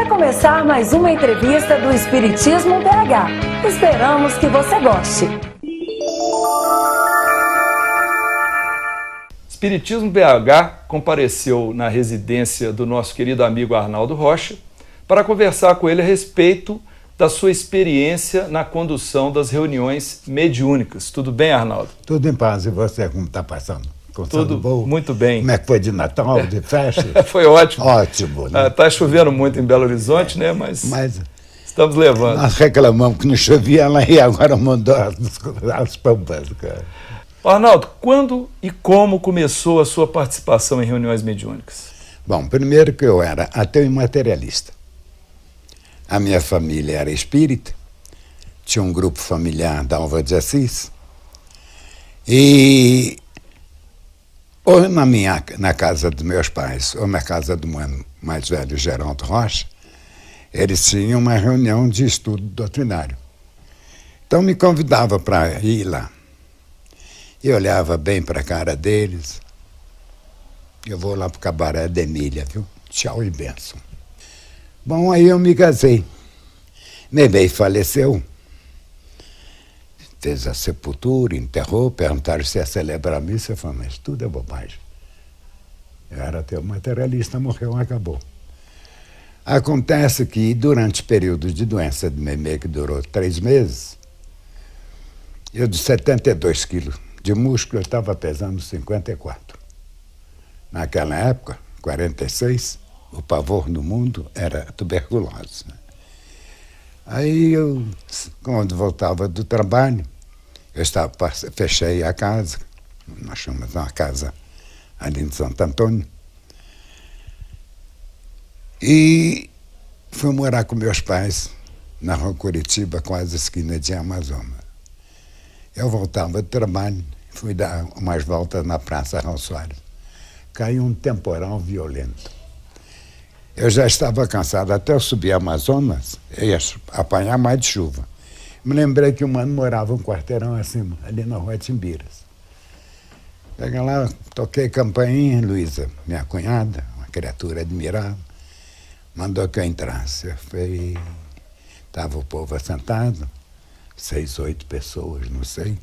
Vai começar mais uma entrevista do Espiritismo BH. Esperamos que você goste. Espiritismo BH compareceu na residência do nosso querido amigo Arnaldo Rocha para conversar com ele a respeito da sua experiência na condução das reuniões mediúnicas. Tudo bem, Arnaldo? Tudo em paz. E você, como está passando? Tudo bom? Muito bem. Como é que foi de Natal, de festa? Foi ótimo. Ótimo, né? Tá chovendo muito em Belo Horizonte, né? Mas estamos levando. Nós reclamamos que não chovia lá e agora mandou as pampas, cara. Arnaldo, quando e como começou a sua participação em reuniões mediúnicas? Bom, primeiro que eu era ateu e materialista. A minha família era espírita, tinha um grupo familiar da Alva de Assis, e ou na casa dos meus pais, ou na casa do meu mais velho, Geraldo Rocha, eles tinham uma reunião de estudo doutrinário. Então me convidava para ir lá. Eu olhava bem para a cara deles. Eu vou lá para o cabaré da Emília, viu? Tchau e bênção. Bom, aí eu me casei. Meu bem faleceu. Fez a sepultura, enterrou, perguntaram se ia celebrar a missa. Eu falei, mas tudo é bobagem. Eu era ateu materialista, morreu, acabou. Acontece que durante o período de doença de Memê, que durou 3 meses, eu de 72 quilos de músculo, eu estava pesando 54. Naquela época, 46, o pavor no mundo era tuberculose. Né? Aí eu, quando voltava do trabalho, fechei a casa, nós chamamos uma casa ali em Santo Antônio, e fui morar com meus pais na rua Curitiba, quase esquina de Amazonas. Eu voltava do trabalho, fui dar umas voltas na Praça Raul Soares. Caiu um temporal violento. Eu já estava cansado, até eu subir Amazonas, eu ia apanhar mais de chuva. Me lembrei que o mano morava um quarteirão acima, ali na rua Timbiras. Cheguei lá, toquei campainha, Luísa, minha cunhada, uma criatura admirável, mandou que eu entrasse. Eu fui, estava o povo assentado, 6, 8 pessoas, não sei.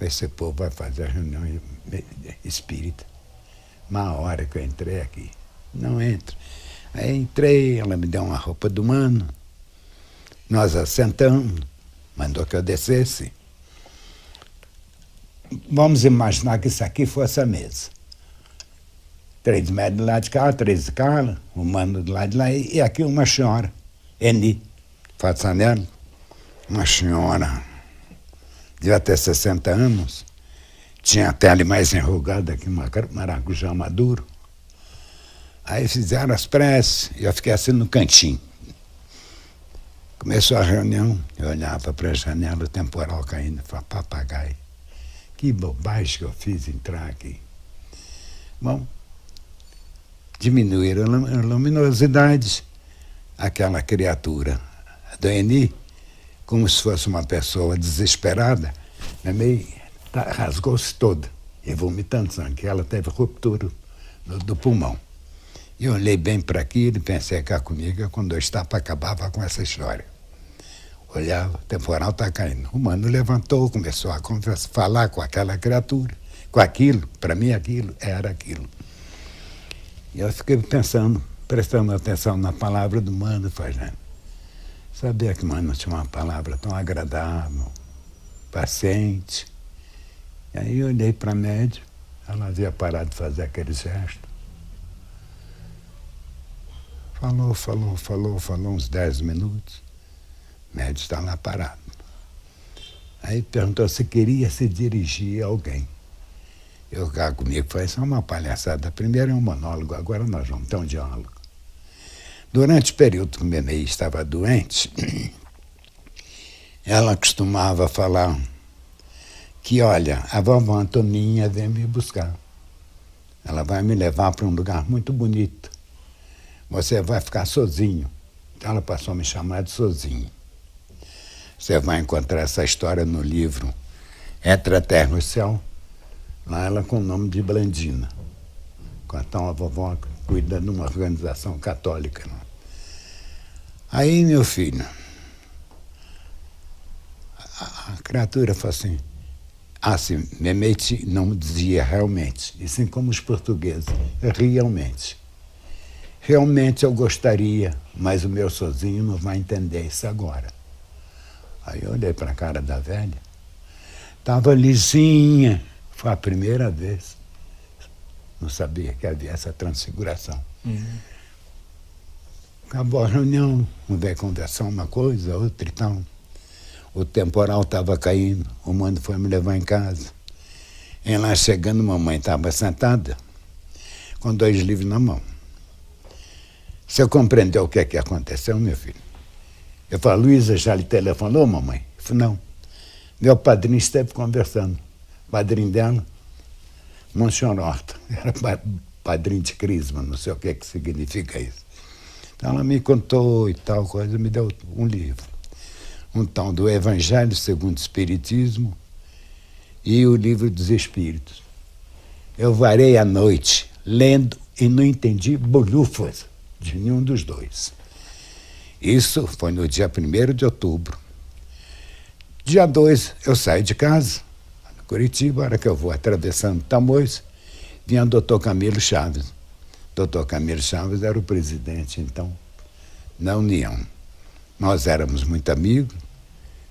Esse povo vai fazer a reunião espírita. Uma hora que eu entrei aqui, não entro. Aí entrei, ela me deu uma roupa do mano, nós assentamos, mandou que eu descesse. Vamos imaginar que isso aqui fosse a mesa. 3 metros do lado de cá, 3 de cá, o mano do lado de lá, e aqui uma senhora, Eni Façanello, uma senhora, devia ter 60 anos, tinha a pele mais enrugada que maracujá maduro. Aí fizeram as preces e eu fiquei assim no cantinho. Começou a reunião, eu olhava para a janela, o temporal caindo, falava, papagaio, que bobagem que eu fiz entrar aqui. Bom, diminuíram a luminosidade, aquela criatura, a do Eni, como se fosse uma pessoa desesperada, rasgou-se toda, e vomitando sangue. Ela teve ruptura do pulmão. E eu olhei bem para aquilo e pensei cá comigo, quando eu estava, acabava com essa história. Olhava, o temporal está caindo. O mano levantou, começou a falar com aquela criatura, com aquilo, para mim aquilo era aquilo. E eu fiquei pensando, prestando atenção na palavra do mano, fazendo. Sabia que o mano tinha uma palavra tão agradável, paciente. E aí eu olhei para a médium, ela havia parado de fazer aquele gesto. Falou uns 10 minutos. O médium está lá parado. Aí perguntou se queria se dirigir a alguém. Eu cá comigo falei, isso é uma palhaçada. Primeiro é um monólogo, agora nós vamos ter um diálogo. Durante o período que o Memê estava doente, ela costumava falar que, olha, a vovó Antoninha vem me buscar. Ela vai me levar para um lugar muito bonito. Você vai ficar sozinho. Então ela passou a me chamar de sozinho. Você vai encontrar essa história no livro Entre a Terra e o Céu. Lá ela com o nome de Blandina. Então a vovó cuida de uma organização católica. Né? Aí, meu filho, a criatura falou assim, me meti, não dizia realmente, e sim como os portugueses, realmente. Realmente eu gostaria, mas o meu sozinho não vai entender isso agora. Aí eu olhei para a cara da velha, estava lisinha, foi a primeira vez. Não sabia que havia essa transfiguração. Acabou a reunião, não veio conversar uma coisa, outra e tal. O temporal estava caindo, o mano foi me levar em casa. E lá chegando, mamãe estava sentada, com 2 livros na mão. Você compreendeu o que é que aconteceu, meu filho? Eu falo, Luísa já lhe telefonou, mamãe? Eu falei, não. Meu padrinho esteve conversando. O padrinho dela, Monsenhor Horta, era padrinho de Crisma, não sei o que significa isso. Então ela me contou e tal coisa, me deu um livro. Um tal do Evangelho segundo o Espiritismo e o Livro dos Espíritos. Eu varei a noite lendo e não entendi bolhufas de nenhum dos dois. Isso foi no dia 1º de outubro. Dia 2, eu saí de casa, Curitiba, a hora que eu vou atravessando Tamoios, vinha o doutor Camilo Chaves. Doutor Camilo Chaves era o presidente, então, da União. Nós éramos muito amigos,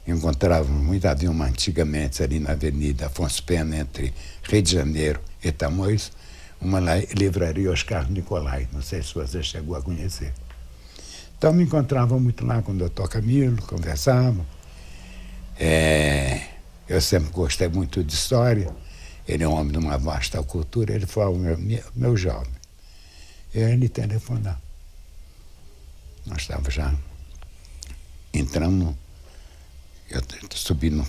encontrávamos muito, havia uma antigamente ali na Avenida Afonso Pena, entre Rio de Janeiro e Tamoios, uma livraria Oscar Nicolai, não sei se você chegou a conhecer. Então me encontrava muito lá com o doutor Camilo, conversava. Eu sempre gostei muito de história, ele é um homem de uma vasta cultura, ele foi meu jovem. E ele telefonou. Nós estávamos já entrando, eu subi no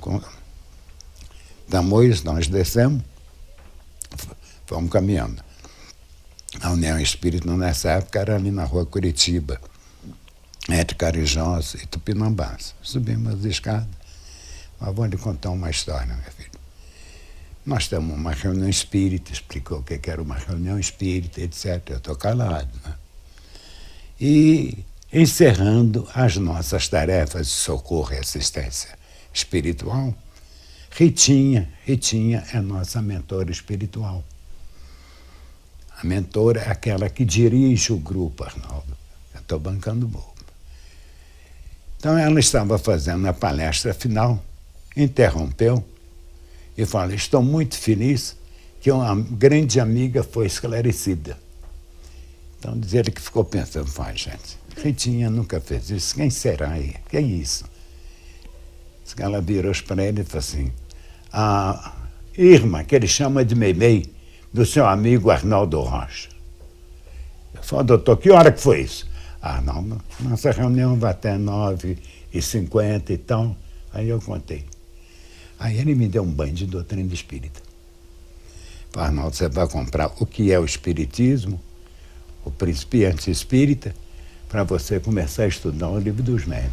Tamoios, nós descemos, fomos caminhando. A União Espírita, nessa época, era ali na rua Curitiba, entre Carijós e Tupinambás. Subimos as escadas. Mas vou lhe contar uma história, meu filho. Nós temos uma reunião espírita, explicou o que era uma reunião espírita, etc. Eu estou calado, né? E encerrando as nossas tarefas de socorro e assistência espiritual, Ritinha é nossa mentora espiritual. A mentora é aquela que dirige o grupo, Arnaldo. Eu estou bancando bobo. Então ela estava fazendo a palestra final, interrompeu e falou, estou muito feliz que uma grande amiga foi esclarecida. Então diz ele que ficou pensando, fala, gente, Ritinha nunca fez isso, quem será aí? Que é isso? Ela virou para ele e falou assim, a Irma, que ele chama de Meimei, do seu amigo Arnaldo Rocha. Eu falei, doutor, que hora que foi isso? Arnaldo, nossa reunião vai até 9h50 e tal. Aí eu contei. Aí ele me deu um banho de doutrina espírita. Falei, Arnaldo, você vai comprar o que é o espiritismo, o Principiante Espírita, para você começar a estudar o Livro dos Médiuns.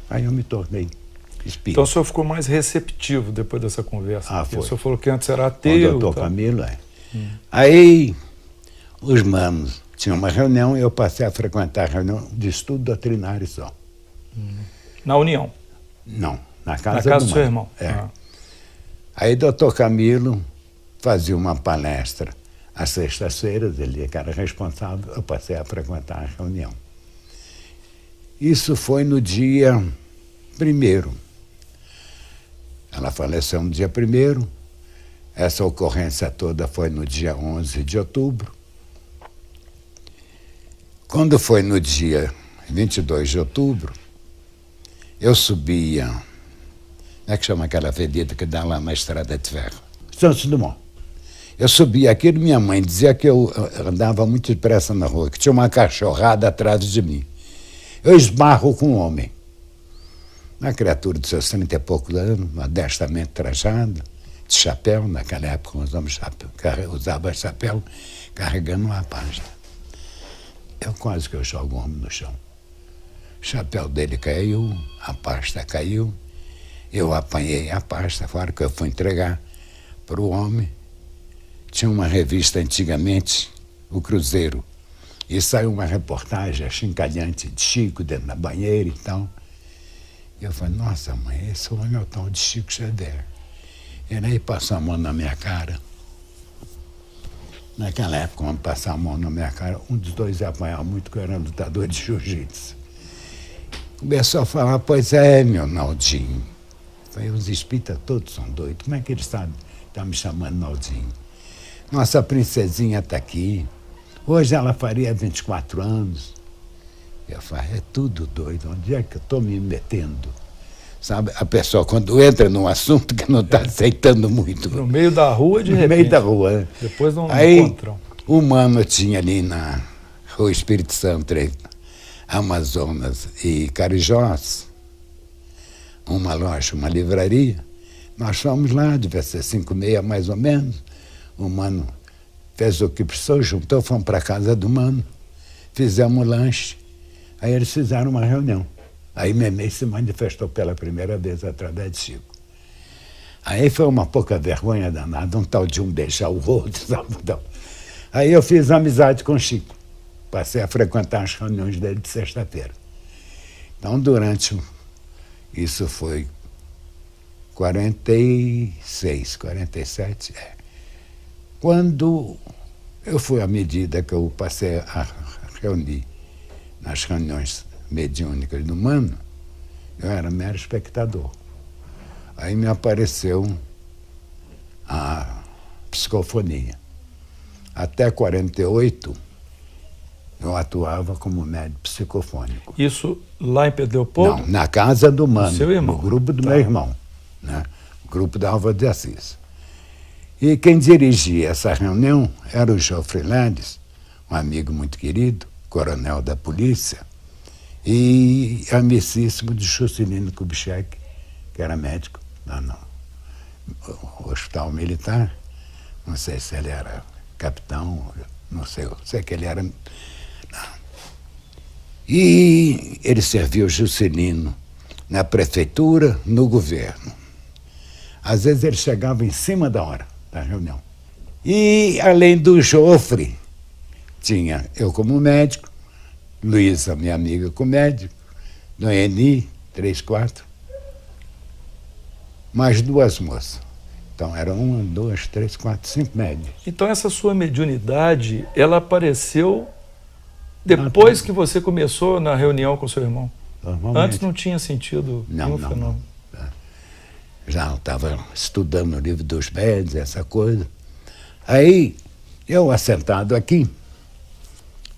Aí eu me tornei espírita. Então o senhor ficou mais receptivo depois dessa conversa? Foi. O senhor falou que antes era ateu. O doutor Camilo, Aí os manos tinham uma reunião e eu passei a frequentar a reunião de estudo doutrinário só. Na União? Não, na casa do seu irmão. Aí doutor Camilo fazia uma palestra às sextas-feiras, ele que era responsável, eu passei a frequentar a reunião. Isso foi no dia 1º. Ela faleceu no dia 1º. Essa ocorrência toda foi no dia 11 de outubro. Quando foi no dia 22 de outubro, eu subia, como é que chama aquela avenida que dá lá na Estrada de Ferro? Santos Dumont. Eu subia aquilo, minha mãe dizia que eu andava muito depressa na rua, que tinha uma cachorrada atrás de mim. Eu esbarro com um homem. Uma criatura de seus 30 e poucos anos, modestamente trajada, de chapéu, naquela época usava chapéu, carregando uma pasta. Eu quase que eu jogo o homem no chão. O chapéu dele caiu, a pasta caiu, eu apanhei a pasta, fora que eu fui entregar para o homem. Tinha uma revista antigamente, o Cruzeiro, E saiu uma reportagem achincalhante de Chico dentro da banheira e tal. E eu falei, nossa mãe, esse homem é o tal de Chico Xavier. Ele aí passou a mão na minha cara. Naquela época, quando passar a mão na minha cara, um dos dois ia apanhar muito, que eu era lutador de jiu-jitsu. Começou a falar, pois é, meu Naldinho. Falei, os espíritas todos são doidos. Como é que eles sabem? Tá me chamando Naldinho. Nossa princesinha está aqui. Hoje ela faria 24 anos. Eu falei, é tudo doido. Onde é que eu estou me metendo? Sabe, a pessoa, quando entra num assunto que não está aceitando muito. No meio da rua, de repente. No meio da rua. Depois não aí, encontram. O mano tinha ali na Rua Espírito Santo, Amazonas e Carijós, uma loja, uma livraria. Nós fomos lá, devia ser 5h30 mais ou menos. O mano fez o que precisou, juntou, fomos para a casa do mano, fizemos lanche. Aí eles fizeram uma reunião. Aí Memê se manifestou pela primeira vez através de Chico. Aí foi uma pouca vergonha danada, um tal de um beijar o outro, sabe? Aí eu fiz amizade com Chico. Passei a frequentar as reuniões dele de sexta-feira. Então, isso foi 46, 47, Quando eu fui, à medida que eu passei a reunir nas reuniões mediúnicas do Mano, eu era mero espectador. Aí me apareceu a psicofonia. Até 48, eu atuava como médium psicofônico. Isso lá em Pedro Leopoldo? Não, na casa do Mano, seu irmão. no grupo do meu irmão, né? O grupo da Álvaro de Assis. E quem dirigia essa reunião era o Geoffrey Landes, um amigo muito querido, coronel da polícia, e amicíssimo de Juscelino Kubitschek, que era médico lá no Hospital Militar. Não sei se ele era capitão, não sei, eu sei que ele era... Não. E ele serviu Juscelino na prefeitura, no governo. Às vezes ele chegava em cima da hora da reunião. E, além do Joffre, tinha eu como médico, Luísa, minha amiga, como médico, Noemi, 3, 4, mais 2 moças. Então, eram 1, 2, 3, 4, 5 médios. Então, essa sua mediunidade, ela apareceu depois que você começou na reunião com seu irmão? Antes não tinha sentido nenhum fenômeno? Não. Já estava estudando o livro dos médios, essa coisa. Aí, eu assentado aqui,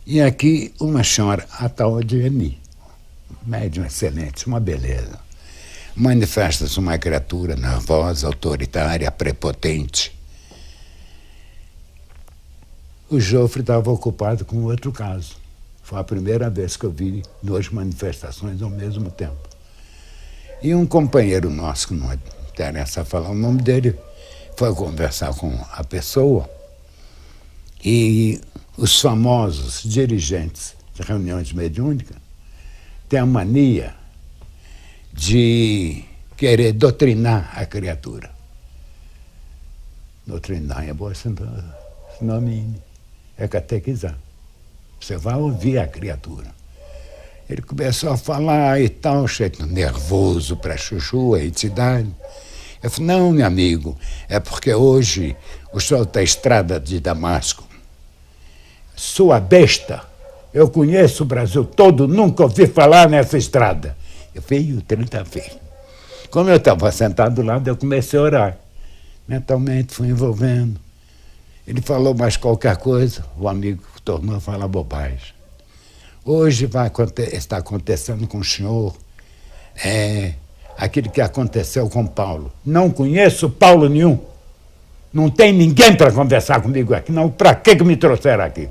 e aqui uma senhora, a tal de Eni, médium excelente, uma beleza. Manifesta-se uma criatura nervosa, autoritária, prepotente. O Joffre estava ocupado com outro caso. Foi a primeira vez que eu vi 2 manifestações ao mesmo tempo. E um companheiro nosso, que não interessa falar o nome dele, foi conversar com a pessoa, e os famosos dirigentes de reuniões mediúnicas têm a mania de querer doutrinar a criatura. Doutrinar é bom sinônimo, é catequizar. Você vai ouvir a criatura. Ele começou a falar e tal, cheio nervoso para chuchu, a entidade. Eu falei, não, meu amigo, é porque hoje o senhor está estrada de Damasco. Sua besta, eu conheço o Brasil todo, nunca ouvi falar nessa estrada. Eu falei, o trem está feio. Como eu estava sentado do lado, eu comecei a orar. Mentalmente fui envolvendo. Ele falou mais qualquer coisa, o amigo tornou a falar bobagem. Hoje está acontecendo com o senhor aquilo que aconteceu com Paulo. Não conheço Paulo nenhum. Não tem ninguém para conversar comigo aqui. Não, para que me trouxeram aqui?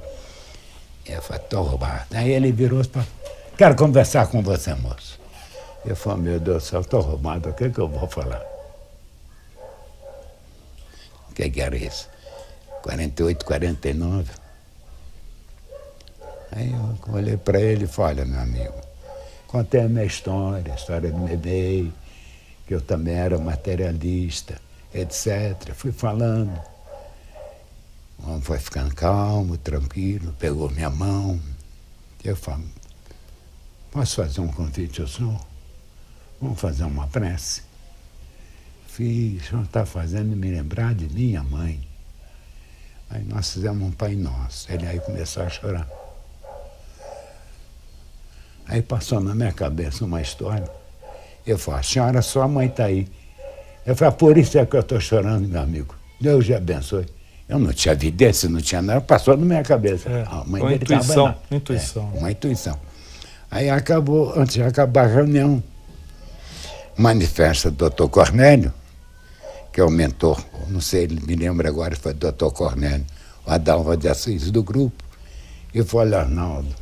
Eu falei, estou roubado. Aí ele virou e falou, quero conversar com você, moço. Eu falei, meu Deus do céu, estou roubado, o que eu vou falar? O que era isso? 48, 49. Aí eu olhei para ele e falei, olha, meu amigo, contei a minha história, a história do bebê, que eu também era materialista, etc. Fui falando. O homem foi ficando calmo, tranquilo, pegou minha mão, Eu falo, posso fazer um convite ao senhor? Vamos fazer uma prece? Fiz, o senhor está fazendo me lembrar de minha mãe. Aí nós fizemos um Pai Nosso. Ele aí começou a chorar. Aí passou na minha cabeça uma história. Eu falei, senhora, sua mãe está aí. Eu falei, por isso é que eu estou chorando, meu amigo. Deus te abençoe. Eu não tinha evidência, não tinha nada, passou na minha cabeça. A mãe dele intuição, lá. Intuição. Uma intuição. Aí acabou, antes de acabar a reunião, manifesta o doutor Cornélio, que é o mentor, não sei, ele me lembra agora, foi o doutor Cornélio, o Adalva de Assis do grupo, e falou, Arnaldo,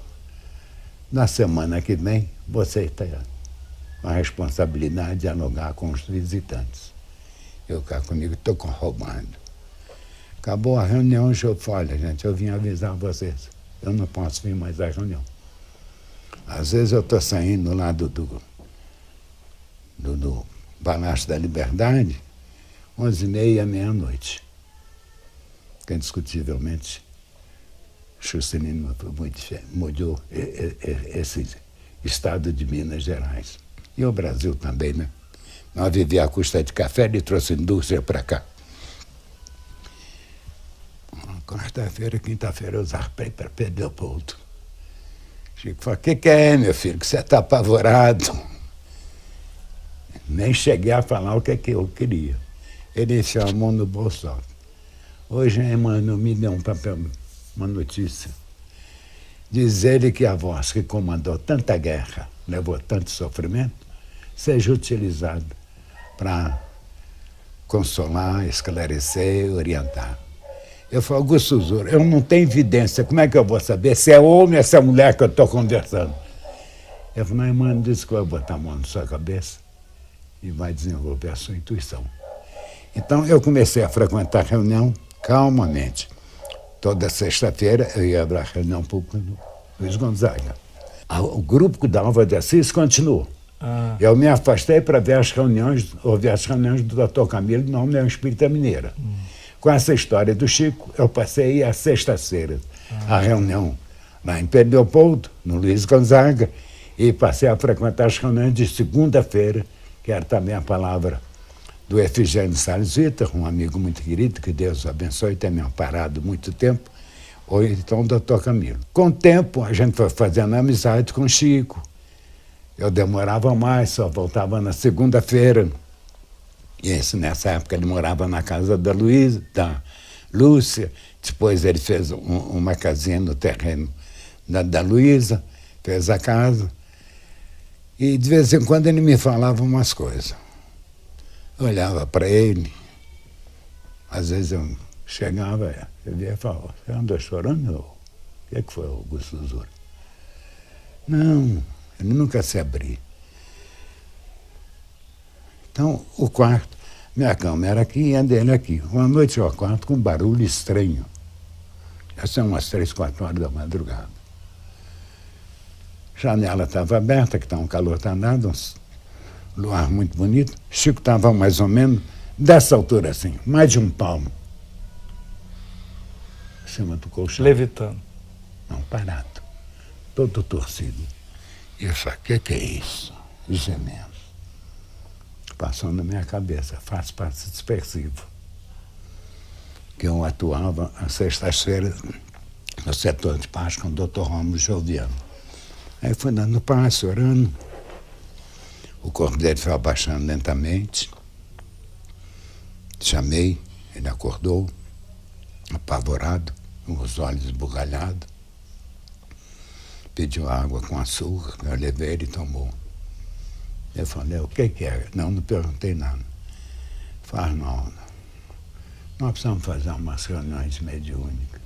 na semana que vem você está com a responsabilidade de dialogar com os visitantes. Eu cá comigo estou roubando. Acabou a reunião, eu falei, olha, gente, eu vim avisar vocês, eu não posso vir mais à reunião. Às vezes eu estou saindo lá do Palácio da Liberdade, 11h30, meia-noite. Que indiscutivelmente Juscelino mudou esse estado de Minas Gerais. E o Brasil também, né? Nós vivíamos à custa de café, ele trouxe indústria para cá. Quarta-feira, quinta-feira, eu zarpei para Pedro Leopoldo. Chico falou, o que é, meu filho, que você está apavorado? Nem cheguei a falar o que eu queria. Ele enfiou a mão no bolso. Hoje, Emmanuel me deu um papel, uma notícia. Diz ele que a voz que comandou tanta guerra, levou tanto sofrimento, seja utilizada para consolar, esclarecer, orientar. Eu falo, Augusto Zura, eu não tenho evidência, como é que eu vou saber se é homem ou se é mulher que eu estou conversando? Eu falo, mas mano, disse que vai botar a mão na sua cabeça e vai desenvolver a sua intuição. Então eu comecei a frequentar a reunião calmamente. Toda sexta-feira eu ia para a reunião pública do Luiz Gonzaga. O grupo da Alva de Assis continuou. Eu me afastei para ver as reuniões, ouvir as reuniões do Dr. Camilo na União Espírita Mineira. Com essa história do Chico, eu passei a sexta-feira a reunião lá em Pedro Leopoldo, no Luiz Gonzaga, e passei a frequentar as reuniões de segunda-feira, que era também a palavra do Efigênio Salles Vitor, um amigo muito querido, que Deus o abençoe, tem me amparado muito tempo, ou então o doutor Camilo. Com o tempo, a gente foi fazendo amizade com o Chico. Eu demorava mais, só voltava na segunda-feira. E nessa época ele morava na casa da Lúcia, depois ele fez uma casinha no terreno da Luísa, fez a casa, e de vez em quando ele me falava umas coisas. Eu olhava para ele, às vezes eu chegava, eu via e falava, você andou chorando? O que foi, Augusto Zura? Não, ele nunca se abria. Então, o quarto, minha cama era aqui e a dele aqui. Uma noite eu acordo com um barulho estranho. Já são umas 3, 4 horas da madrugada. A janela estava aberta, que estava um calor danado, um luar muito bonito. Chico estava mais ou menos dessa altura assim, mais de um palmo. Em cima do colchão. Levitando. Não, parado. Todo torcido. E eu falei, o que é isso? Gemendo. Passou na minha cabeça, faz parte dispersivo. Que eu atuava às sextas-feiras no setor de paz com o Dr. Rômulo Joviano. Aí fui dando passo, orando. O corpo dele foi abaixando lentamente. Chamei, ele acordou, apavorado, com os olhos esbugalhados. Pediu água com açúcar, eu levei, ele tomou. Eu falei, o que é? Não perguntei nada. Falei, Arnaldo, nós precisamos fazer umas reuniões mediúnicas.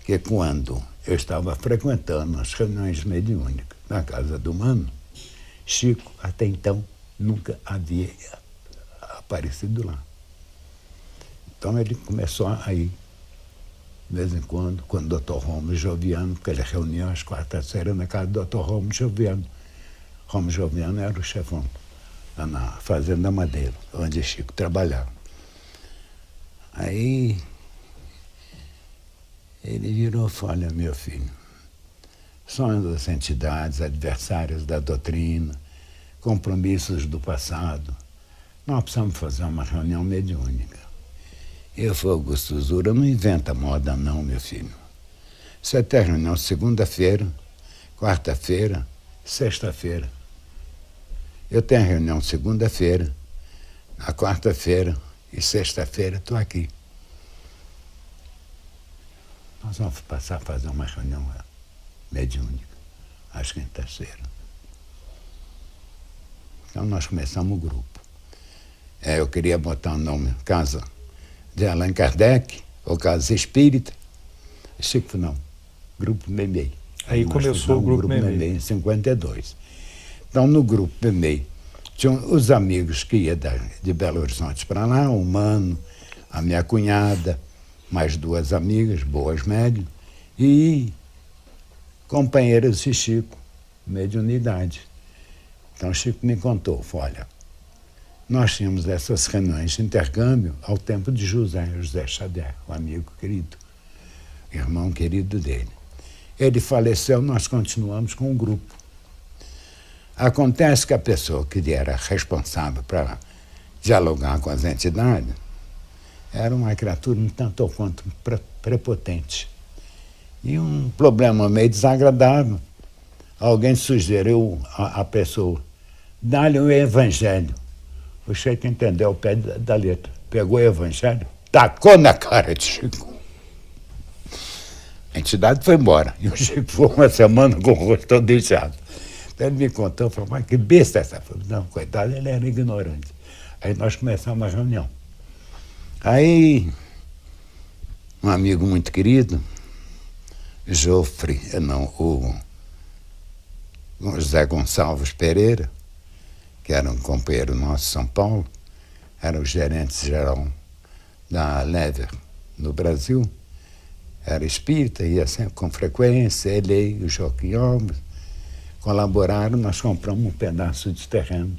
Que quando eu estava frequentando as reuniões mediúnicas na casa do Mano, Chico, até então, nunca havia aparecido lá. Então ele começou a ir, de vez em quando o Dr. Rômulo Joviano, porque ele reunia às quartas-feiras na casa do Dr. Rômulo Joviano. Rômulo Joviano era o chefão lá na Fazenda Madeira, onde Chico trabalhava. Aí ele virou e falou, olha, meu filho, sonhos das entidades, adversários da doutrina, compromissos do passado. Nós precisamos fazer uma reunião mediúnica. Eu falei, Augusto Zura, não inventa moda não, meu filho. Você tem reunião segunda-feira, quarta-feira, sexta-feira. Eu tenho reunião segunda-feira, na quarta-feira e sexta-feira estou aqui. Nós vamos passar a fazer uma reunião mediúnica, às quintas-feiras. Então nós começamos o grupo. Eu queria botar o nome Casa de Allan Kardec, ou Casa Espírita. Chico falou, não, Grupo Memei. Aí começou o Grupo Memei em 52. Então, no Grupo Memei, tinham os amigos que iam de Belo Horizonte para lá, o Mano, a minha cunhada, mais duas amigas, boas médias, e companheiras de Chico, mediunidade. Então, Chico me contou, falou, olha, nós tínhamos essas reuniões de intercâmbio ao tempo de José Xavier, o amigo querido, irmão querido dele. Ele faleceu, nós continuamos com o grupo. Acontece que a pessoa que era responsável para dialogar com as entidades era uma criatura um tanto ou quanto prepotente. E um problema meio desagradável. Alguém sugeriu à pessoa, dá-lhe o evangelho. O Chico entendeu o pé da letra. Pegou o evangelho, tacou na cara de Chico. A entidade foi embora. E o Chico foi uma semana com o rosto todo inchado. Então ele me contou, falou, mas que besta essa? Falei, não, coitado, ele era ignorante. Aí nós começamos a reunião. Aí, um amigo muito querido, o José Gonçalves Pereira, que era um companheiro nosso de São Paulo, era o gerente-geral da Lever no Brasil, era espírita, ia sempre com frequência, ele e o Joaquim Alves colaboraram, nós compramos um pedaço de terreno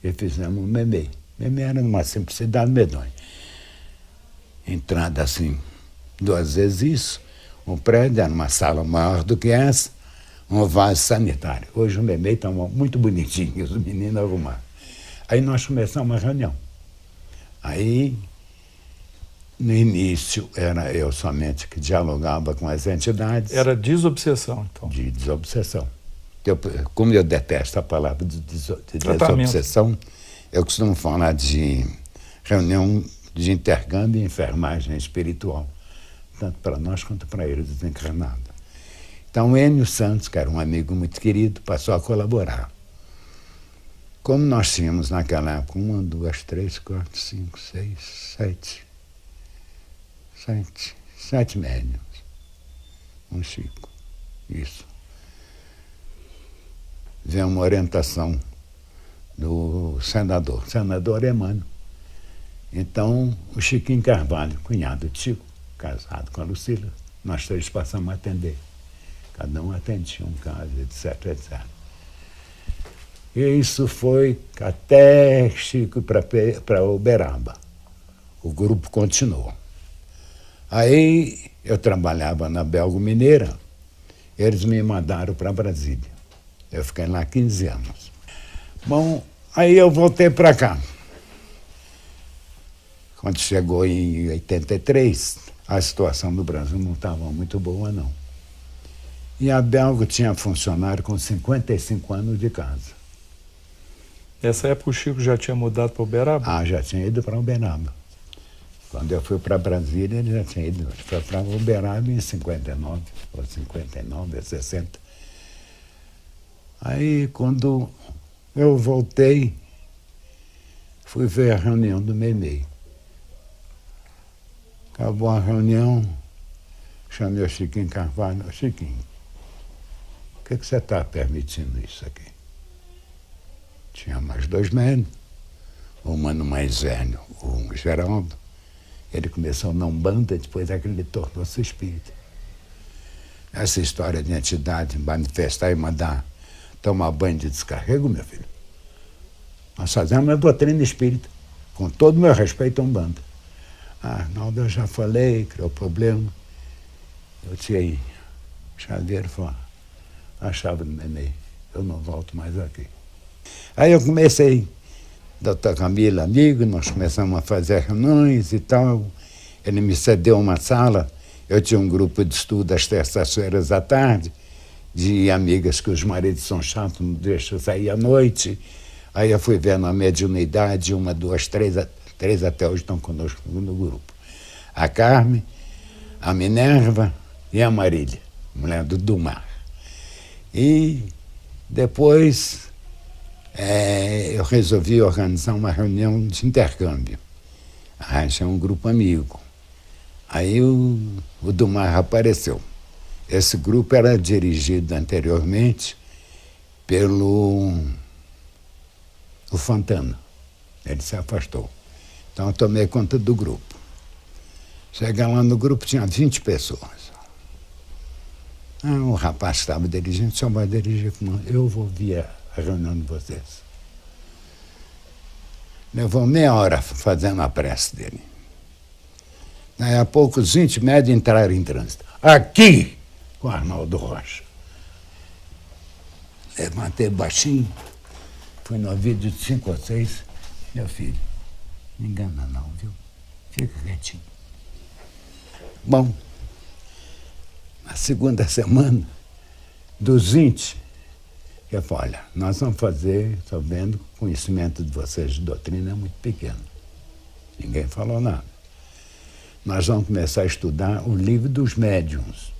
e fizemos um Memei. Memei era numa simplicidade medonha. Entrada assim, 2 vezes isso, o prédio era uma sala maior do que essa, um vaso sanitário. Hoje o Memei está muito bonitinho, os meninos arrumaram. Aí nós começamos uma reunião. Aí, no início, era eu somente que dialogava com as entidades. Era desobsessão, então. De desobsessão. Como eu detesto a palavra de desobsessão, eu costumo falar de reunião de intercâmbio e enfermagem espiritual, tanto para nós quanto para eles desencarnados. Então, o Enio Santos, que era um amigo muito querido, passou a colaborar. Como nós tínhamos naquela época 1, 2, 3, 4, 5, 6, 7 médiuns. Um Chico. Isso. Veio uma orientação do senador Emmanuel. Então, o Chiquinho Carvalho, cunhado de Chico, casado com a Lucília, nós 3 passamos a atender. Cada um atendia um caso, etc, etc. E isso foi até Chico para Uberaba. O grupo continuou. Aí eu trabalhava na Belgo Mineira, eles me mandaram para Brasília. Eu fiquei lá 15 anos. Bom, aí eu voltei para cá. Quando chegou em 83, a situação do Brasil não estava muito boa, não. E a Belgo tinha funcionário com 55 anos de casa. Nessa época o Chico já tinha mudado para Uberaba? Ah, já tinha ido para Uberaba. Quando eu fui para Brasília, ele já tinha ido para Uberaba em 59, ou 59, 60. Aí, quando eu voltei, fui ver a reunião do Memei. Acabou a reunião, chamei o Chiquinho Carvalho. Chiquinho, por que você está permitindo isso aqui? Tinha mais 2 médicos, o mano mais velho, o Geraldo. Ele começou na Umbanda, depois é que ele tornou-se espírita. Essa história de entidade manifestar e mandar tomar banho de descarrego, meu filho. Nós fazemos a doutrina espírita, com todo o meu respeito à Umbanda. Ah, Arnaldo, eu já falei, criou problema. Eu tirei Xavier e falei, a chave do neném. Eu não volto mais aqui. Aí eu comecei, doutor Camilo, amigo, nós começamos a fazer reuniões e tal. Ele me cedeu uma sala. Eu tinha um grupo de estudo às terças-feiras à tarde, de amigas que os maridos são chatos, não deixam sair à noite. Aí eu fui vendo a mediunidade, 1, 2, 3 até hoje estão conosco no grupo. A Carmen, a Minerva e a Marília, mulher do Dumar. E depois eu resolvi organizar uma reunião de intercâmbio. Arranjei um grupo amigo. Aí o Dumar apareceu. Esse grupo era dirigido anteriormente pelo o Fontana. Ele se afastou. Então eu tomei conta do grupo. Cheguei lá no grupo, tinha 20 pessoas. O rapaz estava dirigindo, só vai dirigir comigo. Eu vou vir a reunião de vocês. Levou meia hora fazendo a prece dele. Daí a pouco os 20 médios entraram em trânsito. Aqui, com o Arnaldo Rocha. Levantei baixinho, fui no ouvido de 5 ou 6. Meu filho, não engana não, viu? Fica quietinho. Bom, na segunda semana, dos 20, eu falei, olha, nós vamos fazer, estou vendo, o conhecimento de vocês de doutrina é muito pequeno. Ninguém falou nada. Nós vamos começar a estudar o livro dos médiuns.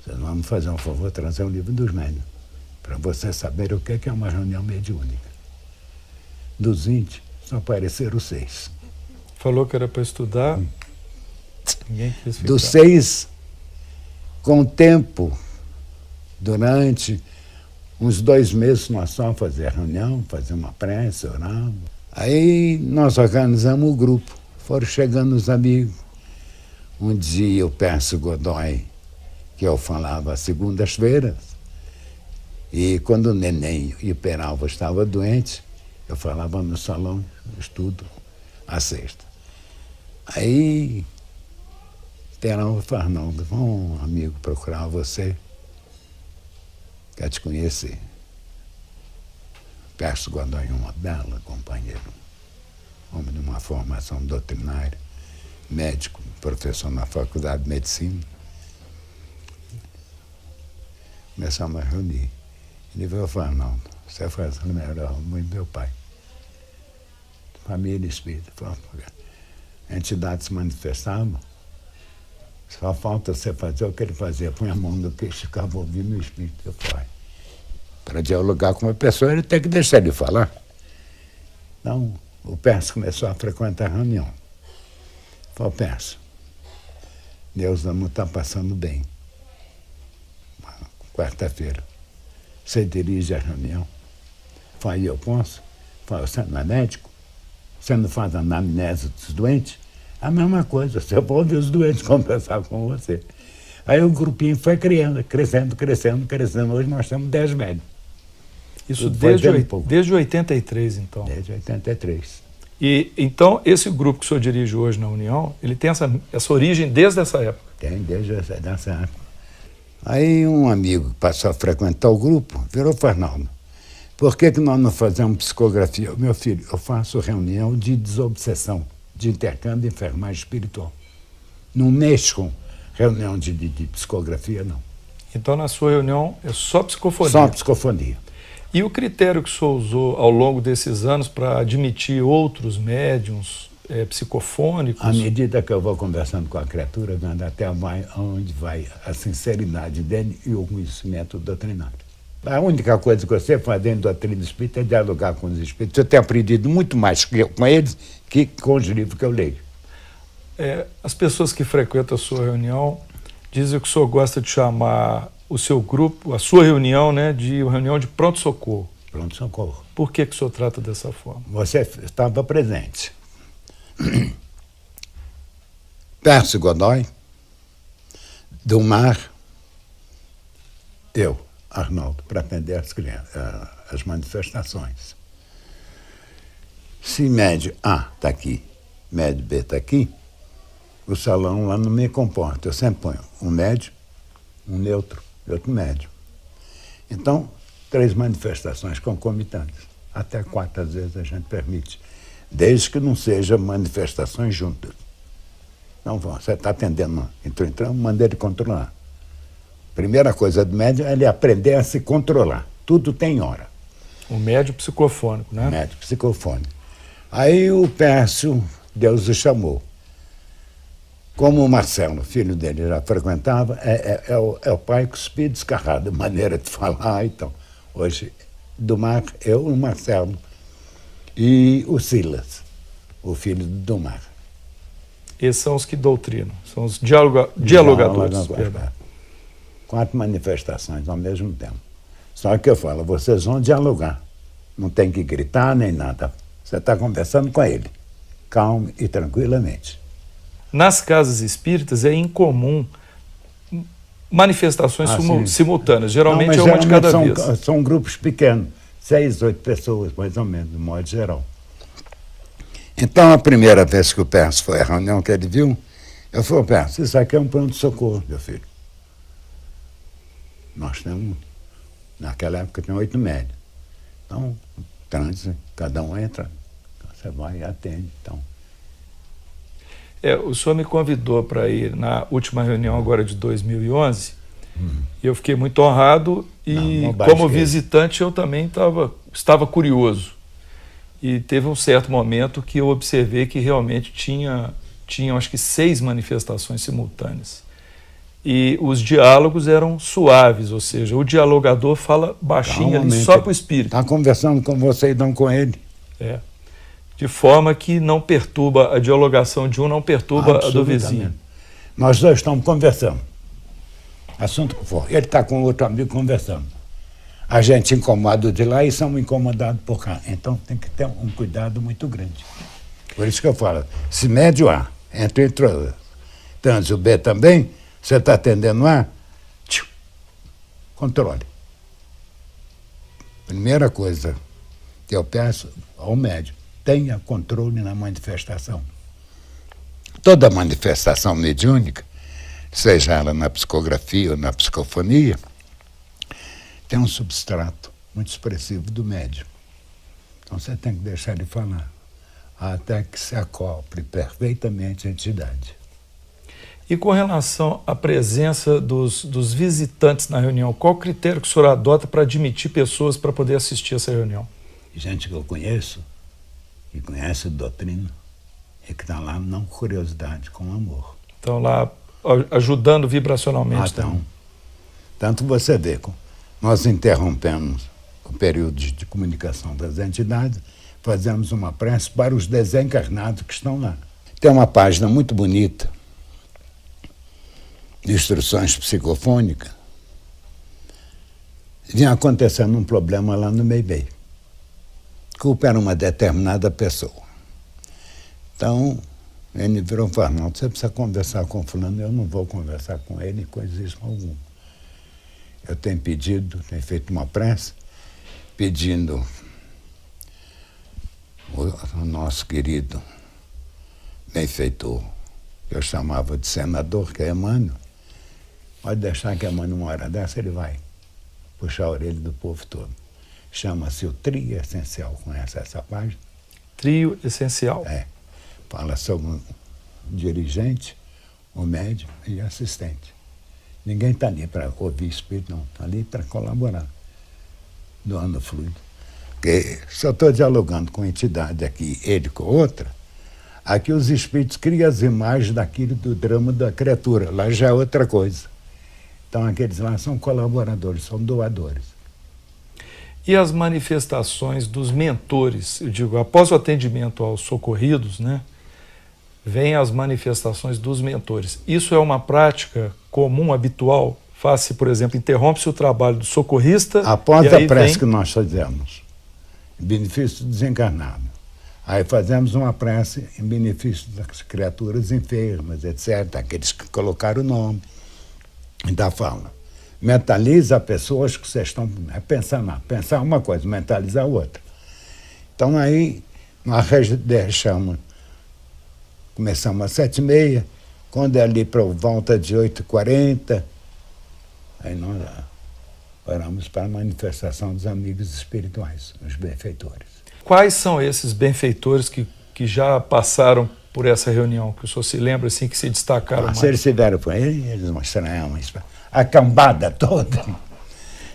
Vocês vão me fazer um favor, trazer o livro dos médiuns, para vocês saberem o que é uma reunião mediúnica. Dos 20, só apareceram 6. Falou que era para estudar, ninguém quis ficar. Dos 6, com o tempo, durante uns 2 meses, nós só fazíamos reunião, fazíamos uma prece, orávamos. Aí nós organizamos o grupo, foram chegando os amigos. Um dia o Pércio Godoy, que eu falava às segundas-feiras, e quando o neném e o Peralva estavam doentes, eu falava no salão, estudo, à sexta. Aí, Peralva falou, Arnaldo, vamos, amigo, procurar você, quer te conhecer. Pércio Godoy é uma bela companheira, homem de uma formação doutrinária, médico, professor na Faculdade de Medicina. Começamos a reunir. Ele veio e falou, Arnaldo, você faz o melhor muito meu pai. Família espírita. A entidade se manifestava, só falta você fazer o que ele fazia. Põe a mão no queixo e ficava ouvindo o espírito. Eu falei, para dialogar com uma pessoa, ele tem que deixar ele falar. Então, o Pércio começou a frequentar a reunião. Falei, Pércio, Deus não está passando bem. Quarta-feira, você dirige a reunião. Falei, eu posso? Falei, você não é médico? Você não faz anamnese dos doentes? A mesma coisa, você pode ouvir os doentes conversar com você. Aí o grupinho foi crescendo. Hoje nós temos 10 médicos. Isso desde 83, então? Desde 83. E então, esse grupo que o senhor dirige hoje na União, ele tem essa origem desde essa época? Tem, desde essa época. Aí um amigo que passou a frequentar o grupo virou Arnaldo. Por que nós não fazemos psicografia? Meu filho, eu faço reunião de desobsessão, de intercâmbio de enfermagem espiritual. Não mexo com reunião de psicografia, não. Então, na sua reunião, é só psicofonia? Só psicofonia. E o critério que o senhor usou ao longo desses anos para admitir outros médiuns psicofônicos? À medida que eu vou conversando com a criatura, vendo até onde vai a sinceridade dele e o conhecimento doutrinário. A única coisa que você faz dentro da doutrina espírita é dialogar com os espíritos. Eu tenho aprendido muito mais com eles que com os livros que eu leio. As pessoas que frequentam a sua reunião dizem que o senhor gosta de chamar o seu grupo, a sua reunião, né, de reunião de pronto-socorro. Pronto-socorro. Por que o senhor trata dessa forma? Você estava presente. Pércio Godoy, Dumar, eu, Arnaldo, para atender as manifestações. Se médio A está aqui, médio B está aqui, o salão lá não me comporta. Eu sempre ponho um médio, um neutro e outro médium. Então, 3 manifestações concomitantes. Até 4 às vezes a gente permite, desde que não sejam manifestações juntas. Então, você está atendendo, entrando, manda ele controlar. Primeira coisa do médium é ele aprender a se controlar. Tudo tem hora. O médium psicofônico, né? Médium psicofônico. Aí o Pércio, Deus o chamou. Como o Marcelo, filho dele, já frequentava, é o pai cuspido descarrado, maneira de falar. Então, hoje, Dumar, eu, o Marcelo e o Silas, o filho do Dumar. Esses são os que doutrinam, são os dialogadores. 4 manifestações ao mesmo tempo. Só que eu falo, vocês vão dialogar. Não tem que gritar nem nada. Você está conversando com ele, calmo e tranquilamente. Nas casas espíritas é incomum manifestações simultâneas. Geralmente é uma de cada vez. São grupos pequenos, 6, 8 pessoas, mais ou menos, de modo geral. Então, a primeira vez que o Pércio foi à reunião que ele viu, eu falei, Pércio, isso aqui é um pronto-socorro, meu filho. Nós temos, naquela época, tem 8 médios. Então, trânsito, cada um entra, você vai e atende. Então. O senhor me convidou para ir na última reunião agora de 2011 e eu fiquei muito honrado e como visitante eu também estava curioso. E teve um certo momento que eu observei que realmente tinham acho que 6 manifestações simultâneas. E os diálogos eram suaves, ou seja, o dialogador fala baixinho ali só para o espírito. Está conversando com você e não com ele. De forma que não perturba, a dialogação de um não perturba a do vizinho. Nós dois estamos conversando. Assunto que for. Ele está com outro amigo conversando. A gente incomoda de lá e somos incomodados por cá. Então tem que ter um cuidado muito grande. Por isso que eu falo, se médio A, entre trânsito B também, você está atendendo A, controle. Primeira coisa que eu peço ao médium, tenha controle na manifestação. Toda manifestação mediúnica, seja ela na psicografia ou na psicofonia, tem um substrato muito expressivo do médium. Então você tem que deixar ele falar, até que se acople perfeitamente a entidade. E com relação à presença dos visitantes na reunião, qual o critério que o senhor adota para admitir pessoas para poder assistir essa reunião? Gente que eu conheço, que conhece a doutrina, e que está lá não com curiosidade, com amor. Então lá ajudando vibracionalmente também. Tanto você vê, nós interrompemos o período de comunicação das entidades, fazemos uma prece para os desencarnados que estão lá. Tem uma página muito bonita, de instruções psicofônicas, vinha acontecendo um problema lá no Meibei. Culpa era uma determinada pessoa. Então, ele virou e falou, não, você precisa conversar com fulano, eu não vou conversar com ele, coisíssima alguma. Eu tenho feito uma prece, pedindo o nosso querido benfeitor, que eu chamava de senador, que é Emmanuel, pode deixar que Emmanuel, uma hora dessa, ele vai puxar a orelha do povo todo. Chama-se o Trio Essencial, conhece essa página? Trio Essencial. Fala sobre o dirigente, o médium e o assistente. Ninguém está ali para ouvir espírito, não. Está ali para colaborar, doando fluido. Porque se eu estou dialogando com entidade aqui, ele com outra, aqui os espíritos criam as imagens daquilo do drama da criatura. Lá já é outra coisa. Então aqueles lá são colaboradores, são doadores. E as manifestações dos mentores, eu digo, após o atendimento aos socorridos, né, vêm as manifestações dos mentores. Isso é uma prática comum, habitual? Faz-se, por exemplo, interrompe-se o trabalho do socorrista... Após a prece que nós fazemos, em benefício do desencarnado, aí fazemos uma prece em benefício das criaturas enfermas, etc., aqueles que colocaram o nome. Ainda fala, mentaliza pessoas que vocês estão pensando, pensar uma coisa, mentalizar outra. Então aí nós deixamos, começamos às 7h30, quando é ali para volta de 8h40, Aí nós oramos para a manifestação dos amigos espirituais, os benfeitores. Quais são esses benfeitores que já passaram por essa reunião, que o senhor se lembra, assim, que se destacaram mais? Se eles estiveram por aí, eles mostraram a cambada toda.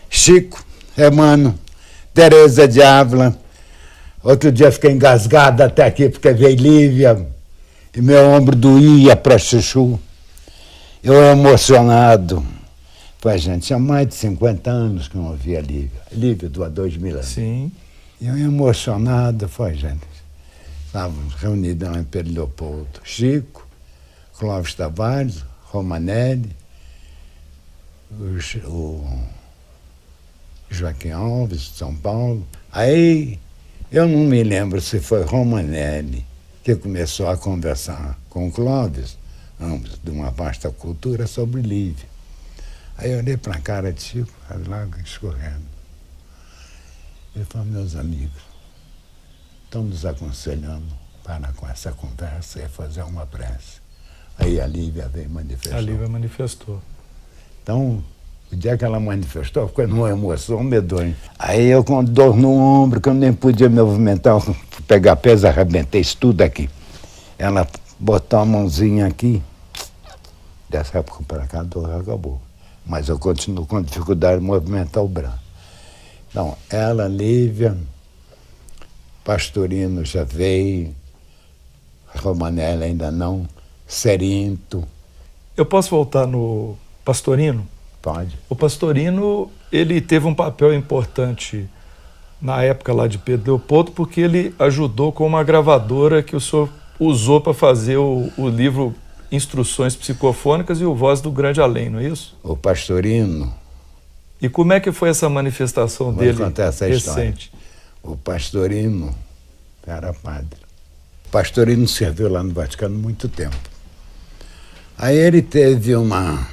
Chico, Emmanuel, Teresa de Ávila. Outro dia fiquei engasgado até aqui, porque veio Lívia, e meu ombro doía para chuchu. Eu emocionado. Pô, gente, tinha mais de 50 anos que eu não via Lívia. Lívia do há 2000 anos. Sim. E eu emocionado, foi, gente. Estávamos reunidos lá em Pedro Leopoldo. Chico, Clóvis Tavares, Romanelli, o Joaquim Alves, de São Paulo. Aí, eu não me lembro se foi Romanelli que começou a conversar com o Clóvis, ambos de uma vasta cultura, sobre Lívia. Aí eu olhei para a cara de Chico, as lágrimas escorrendo. Ele falou: meus amigos, estão nos aconselhando para com essa conversa e fazer uma prece. Aí a Lívia veio manifestar. A Lívia manifestou. Então, o dia que ela manifestou, ficou numa emoção medonha. Aí eu, com dor no ombro, que eu nem podia me movimentar, pegar peso, arrebentei isso tudo aqui. Ela botou a mãozinha aqui, dessa época para cá a dor acabou. Mas eu continuo com dificuldade de movimentar o braço. Então, ela, Lívia, Pastorino já veio, Romanelli ainda não, Serinto. Eu posso voltar no Pastorino? Pode. O Pastorino, ele teve um papel importante na época lá de Pedro Leopoldo, porque ele ajudou com uma gravadora que o senhor usou para fazer o livro Instruções Psicofônicas e o Voz do Grande Além, não é isso? O Pastorino. E como é que foi essa manifestação dele contar essa recente? História. O Pastorino era padre. O Pastorino serviu lá no Vaticano muito tempo. Aí ele teve uma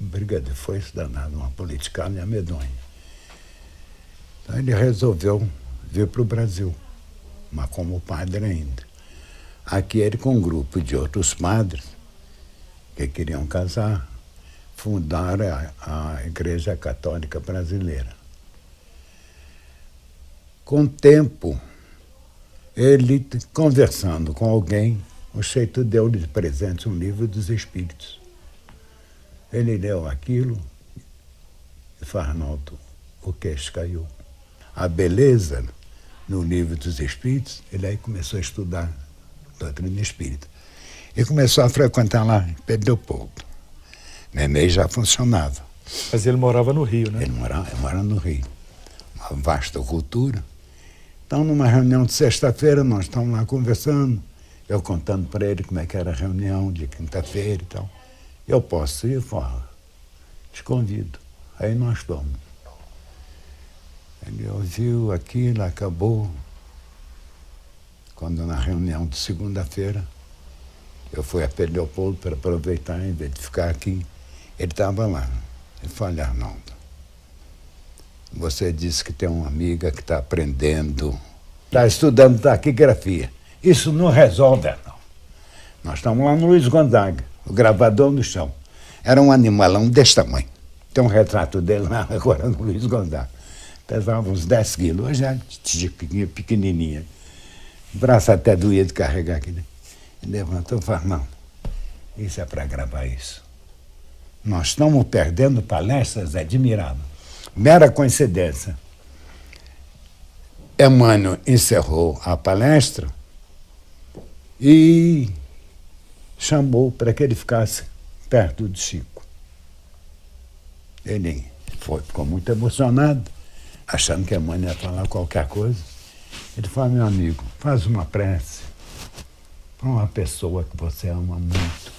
briga de foice danada, uma politicagem medonha. Então ele resolveu vir para o Brasil, mas como padre ainda. Aqui ele, com um grupo de outros padres que queriam casar, fundaram a Igreja Católica Brasileira. Com o tempo, ele, conversando com alguém, o Cheito deu-lhe de presente um livro dos Espíritos. Ele leu aquilo e falou: Arnaldo, o queixo caiu. A beleza no livro dos Espíritos, ele aí começou a estudar doutrina espírita. E começou a frequentar lá em Pedro Leopoldo. Nenê já funcionava. Mas ele morava no Rio, né? Ele morava no Rio. Uma vasta cultura. Então, numa reunião de sexta-feira, nós estamos lá conversando, eu contando para ele como é que era a reunião de quinta-feira e tal. Eu posso ir? Fala. Te convido. Aí nós estamos. Ele ouviu aquilo, acabou. Quando na reunião de segunda-feira, eu fui a Pedro Leopoldo para aproveitar, em vez de ficar aqui, ele estava lá. Ele falou: olha, Arnaldo, você disse que tem uma amiga que está aprendendo, está estudando taquigrafia. Isso não resolve, Arnaldo. Nós estamos lá no Luiz Gonzaga, o gravador no chão. Era um animalão desse tamanho. Tem um retrato dele lá agora no Luiz Gonzaga. Pesava uns 10 quilos, hoje é pequenininha. O braço até doía de carregar aqui. Ele levantou e falou: não, isso é para gravar isso. Nós estamos perdendo palestras admiráveis. Mera coincidência. Emmanuel encerrou a palestra e chamou para que ele ficasse perto de Chico. Ele ficou muito emocionado, achando que Emmanuel ia falar qualquer coisa. Ele falou: meu amigo, faz uma prece para uma pessoa que você ama muito.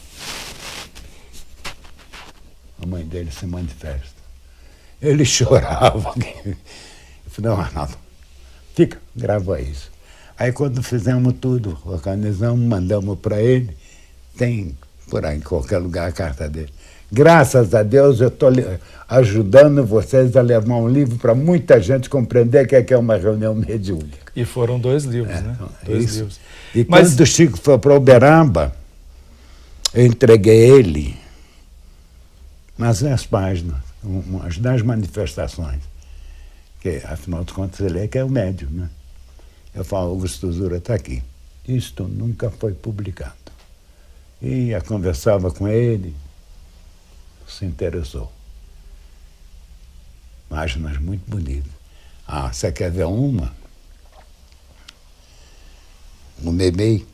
A mãe dele se manifesta. Ele chorava. Eu falei: não, Arnaldo, fica, grava isso. Aí quando fizemos tudo, organizamos, mandamos para ele, tem por aí em qualquer lugar a carta dele. Graças a Deus eu estou ajudando vocês a levar um livro para muita gente compreender o que é uma reunião mediúnica. E foram 2 livros, né? 2 livros. E quando o Chico foi para Uberaba, eu entreguei ele Mas as páginas, umas 10 manifestações, que afinal de contas ele é que é o médium, né? Eu falo, Augusto Zura está aqui. Isto nunca foi publicado. E eu conversava com ele, se interessou. Páginas muito bonitas. Ah, você quer ver uma? O Memei,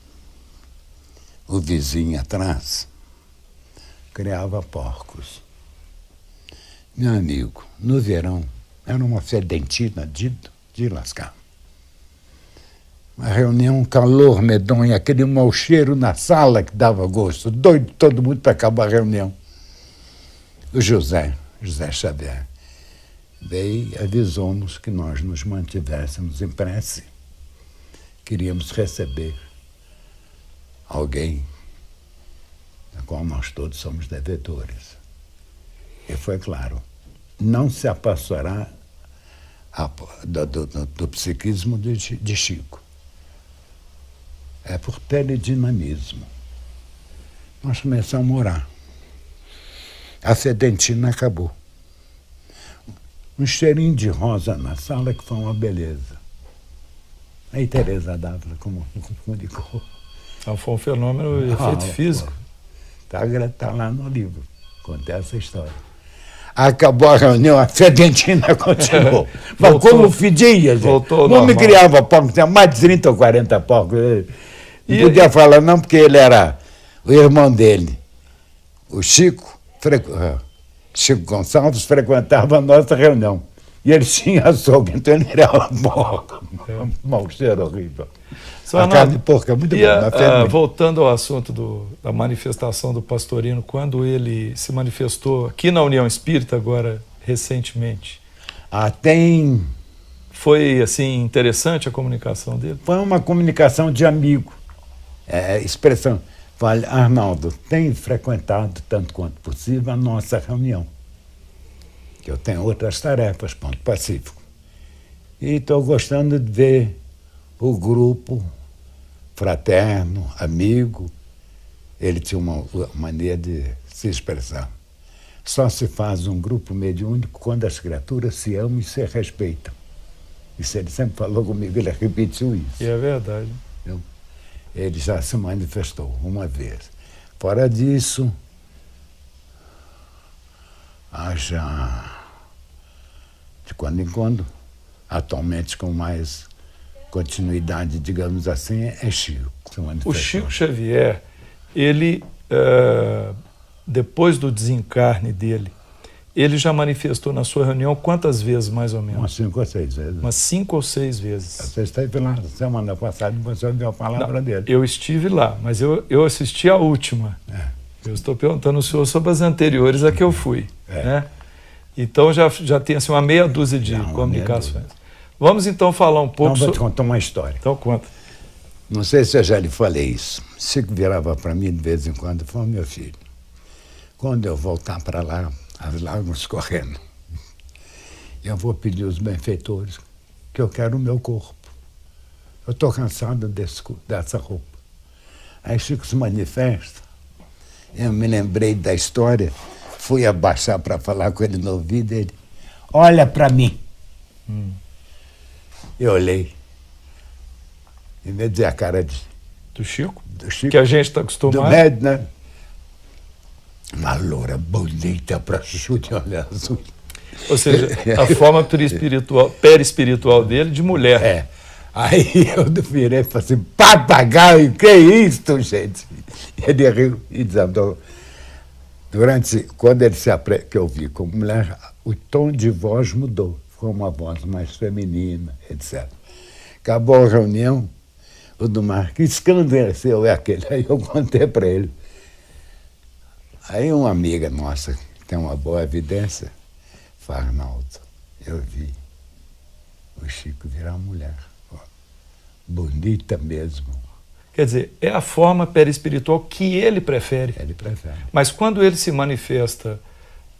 o vizinho atrás, criava porcos. Meu amigo, no verão, era uma fedentina de lascar. Uma reunião, um calor medonho, aquele mau cheiro na sala que dava gosto. Doido todo mundo para acabar a reunião. O José Xavier, veio e avisou-nos que nós nos mantivéssemos em prece. Queríamos receber alguém da qual nós todos somos devedores. E foi claro, não se afastará do psiquismo de Chico. É por teledinamismo. Nós começamos a orar. A fedentina acabou. Um cheirinho de rosa na sala que foi uma beleza. Aí Teresa Dávila comunicou. Então foi um fenômeno, efeito físico. Está lá no livro, conta essa história. Acabou a reunião, a fedentina continuou. Mas voltou, como fedia, voltou não me criava porcos, tinha mais de 30 ou 40 porcos. Não podia falar não, porque ele era o irmão dele. O Chico Gonçalves frequentava a nossa reunião. E ele tinha açougue, então ele era uma porca. Um mau cheiro horrível. A carne de porco é muito boa. Voltando ao assunto da manifestação do Pastorino, quando ele se manifestou aqui na União Espírita, agora recentemente. Foi assim interessante a comunicação dele? Foi uma comunicação de amigo. Expressão. Falei, Arnaldo, tem frequentado tanto quanto possível a nossa reunião. Que eu tenho outras tarefas, ponto pacífico. E estou gostando de ver o grupo fraterno, amigo. Ele tinha uma maneira de se expressar. Só se faz um grupo mediúnico quando as criaturas se amam e se respeitam. Isso ele sempre falou comigo, ele repetiu isso. E é verdade. Ele já se manifestou uma vez. Fora disso, já de quando em quando, atualmente com mais continuidade, digamos assim, é Chico. O Chico Xavier, ele, depois do desencarne dele, ele já manifestou na sua reunião quantas vezes, mais ou menos? Umas 5 ou 6 vezes. Umas 5 ou 6 vezes. Você esteve lá semana passada e você ouviu a palavra dele. Eu estive lá, mas eu assisti a última. Eu estou perguntando ao senhor sobre as anteriores a que eu fui. Né? Então já tem assim, uma meia dúzia de comunicações. Vamos então falar um pouco sobre... Vou te contar uma história. Então conta. Não sei se eu já lhe falei isso. Chico virava para mim de vez em quando e falou, meu filho, quando eu voltar para lá, as lágrimas correndo, eu vou pedir aos benfeitores que eu quero o meu corpo. Eu estou cansado dessa roupa. Aí Chico se manifesta, eu me lembrei da história, fui abaixar para falar com ele no ouvido, ele, olha para mim. Eu olhei, e me dizia a cara do Chico, que a gente está acostumado. Do médio, né? Uma loura bonita para chuchu de olho azul. Ou seja, a forma perispiritual dele de mulher. Aí eu virei e falei assim, papagaio, que é isso, gente? Ele riu e desandou. Quando ele que eu vi como mulher, o tom de voz mudou. Ficou uma voz mais feminina, etc. Acabou a reunião, o do Marquinhos, que escandeceu aquele. Aí eu contei para ele. Aí uma amiga nossa, que tem uma boa evidência, fala, Arnaldo, eu vi o Chico virar mulher. Bonita mesmo. Quer dizer, é a forma perispiritual que ele prefere. Ele prefere. Mas quando ele se manifesta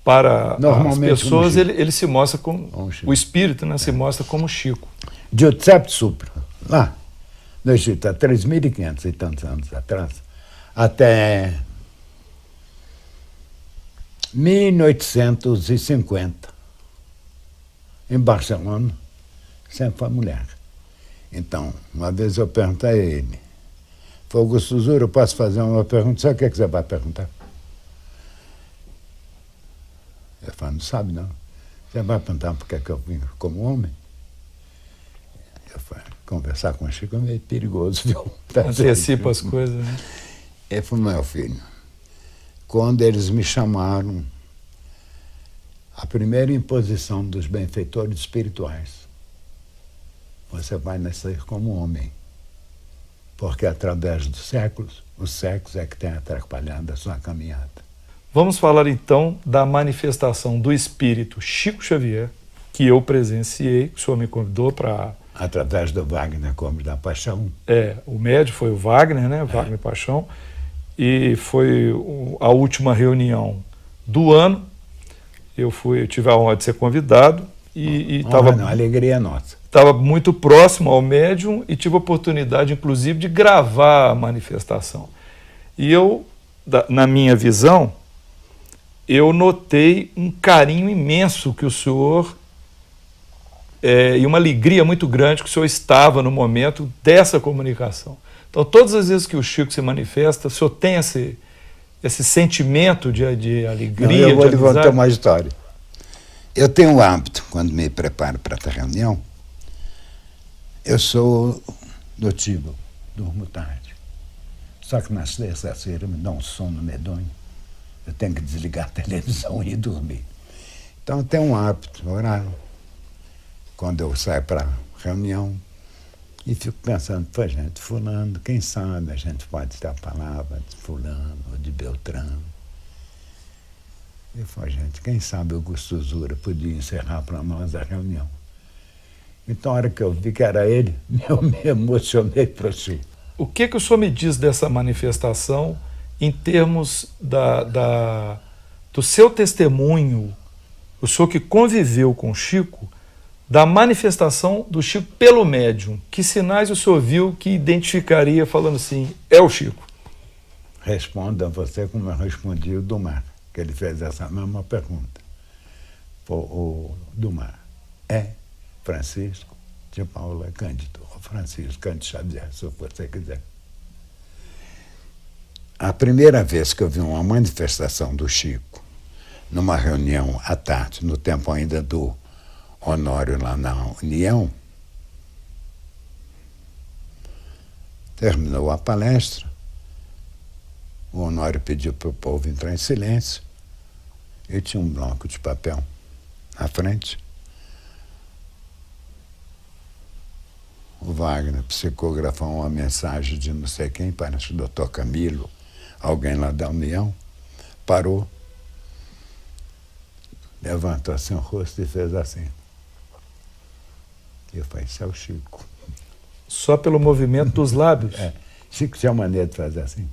para as pessoas, ele se mostra como o espírito, né, se mostra como Chico. Giuseppe Supra, lá no Egito, há 3.500 e tantos anos atrás, até 1850, em Barcelona, sempre foi mulher. Então, uma vez eu perguntei a ele, Augusto Zura, eu posso fazer uma pergunta? Sabe o que você vai perguntar? Ele falou, não sabe não. Você vai perguntar por que eu vim como homem? Eu falei, conversar com o Chico é meio perigoso, viu? Antecipa as coisas, né? Ele falou, meu filho, quando eles me chamaram, a primeira imposição dos benfeitores espirituais, você vai nascer como homem, porque através dos séculos, os séculos é que tem atrapalhado a sua caminhada. Vamos falar então da manifestação do espírito Chico Xavier, que eu presenciei, que o senhor me convidou para... Através do Wagner Gomes da Paixão. O médium foi o Wagner, né? Wagner Paixão. E foi a última reunião do ano. Eu tive a honra de ser convidado e estava... alegria nossa. Estava muito próximo ao médium e tive a oportunidade, inclusive, de gravar a manifestação. E eu, na minha visão, eu notei um carinho imenso que o senhor... e uma alegria muito grande que o senhor estava no momento dessa comunicação. Então, todas as vezes que o Chico se manifesta, o senhor tem esse sentimento de alegria, eu vou de lhe contar uma história. Eu tenho um hábito, quando me preparo para essa reunião, eu sou do tipo, durmo tarde. Só que na sexta-feira me dá um sono medonho. Eu tenho que desligar a televisão e ir dormir. Então, eu tenho um hábito, orar. Quando eu saio para a reunião, e fico pensando, pô, gente, fulano, quem sabe a gente pode ter a palavra de fulano ou de Beltrano. E falei, gente, quem sabe o Augusto Zura podia encerrar para nós a reunião. Então, a hora que eu vi que era ele, eu me emocionei para si. O que o senhor me diz dessa manifestação em termos do seu testemunho, o senhor que conviveu com o Chico, da manifestação do Chico pelo médium? Que sinais o senhor viu que identificaria falando assim, é o Chico? Responda a você como eu respondi o Dumar, que ele fez essa mesma pergunta. O Dumar é Francisco de Paula Cândido, ou Francisco Cândido Xavier, se você quiser. A primeira vez que eu vi uma manifestação do Chico, numa reunião à tarde, no tempo ainda do Honório lá na União, terminou a palestra, o Honório pediu para o povo entrar em silêncio, e tinha um bloco de papel na frente. O Wagner psicografou uma mensagem de não sei quem, parece o doutor Camilo, alguém lá da União, parou, levantou assim o rosto e fez assim. Eu falei, isso é o Chico. Só pelo movimento dos lábios? Chico tinha maneira de fazer assim.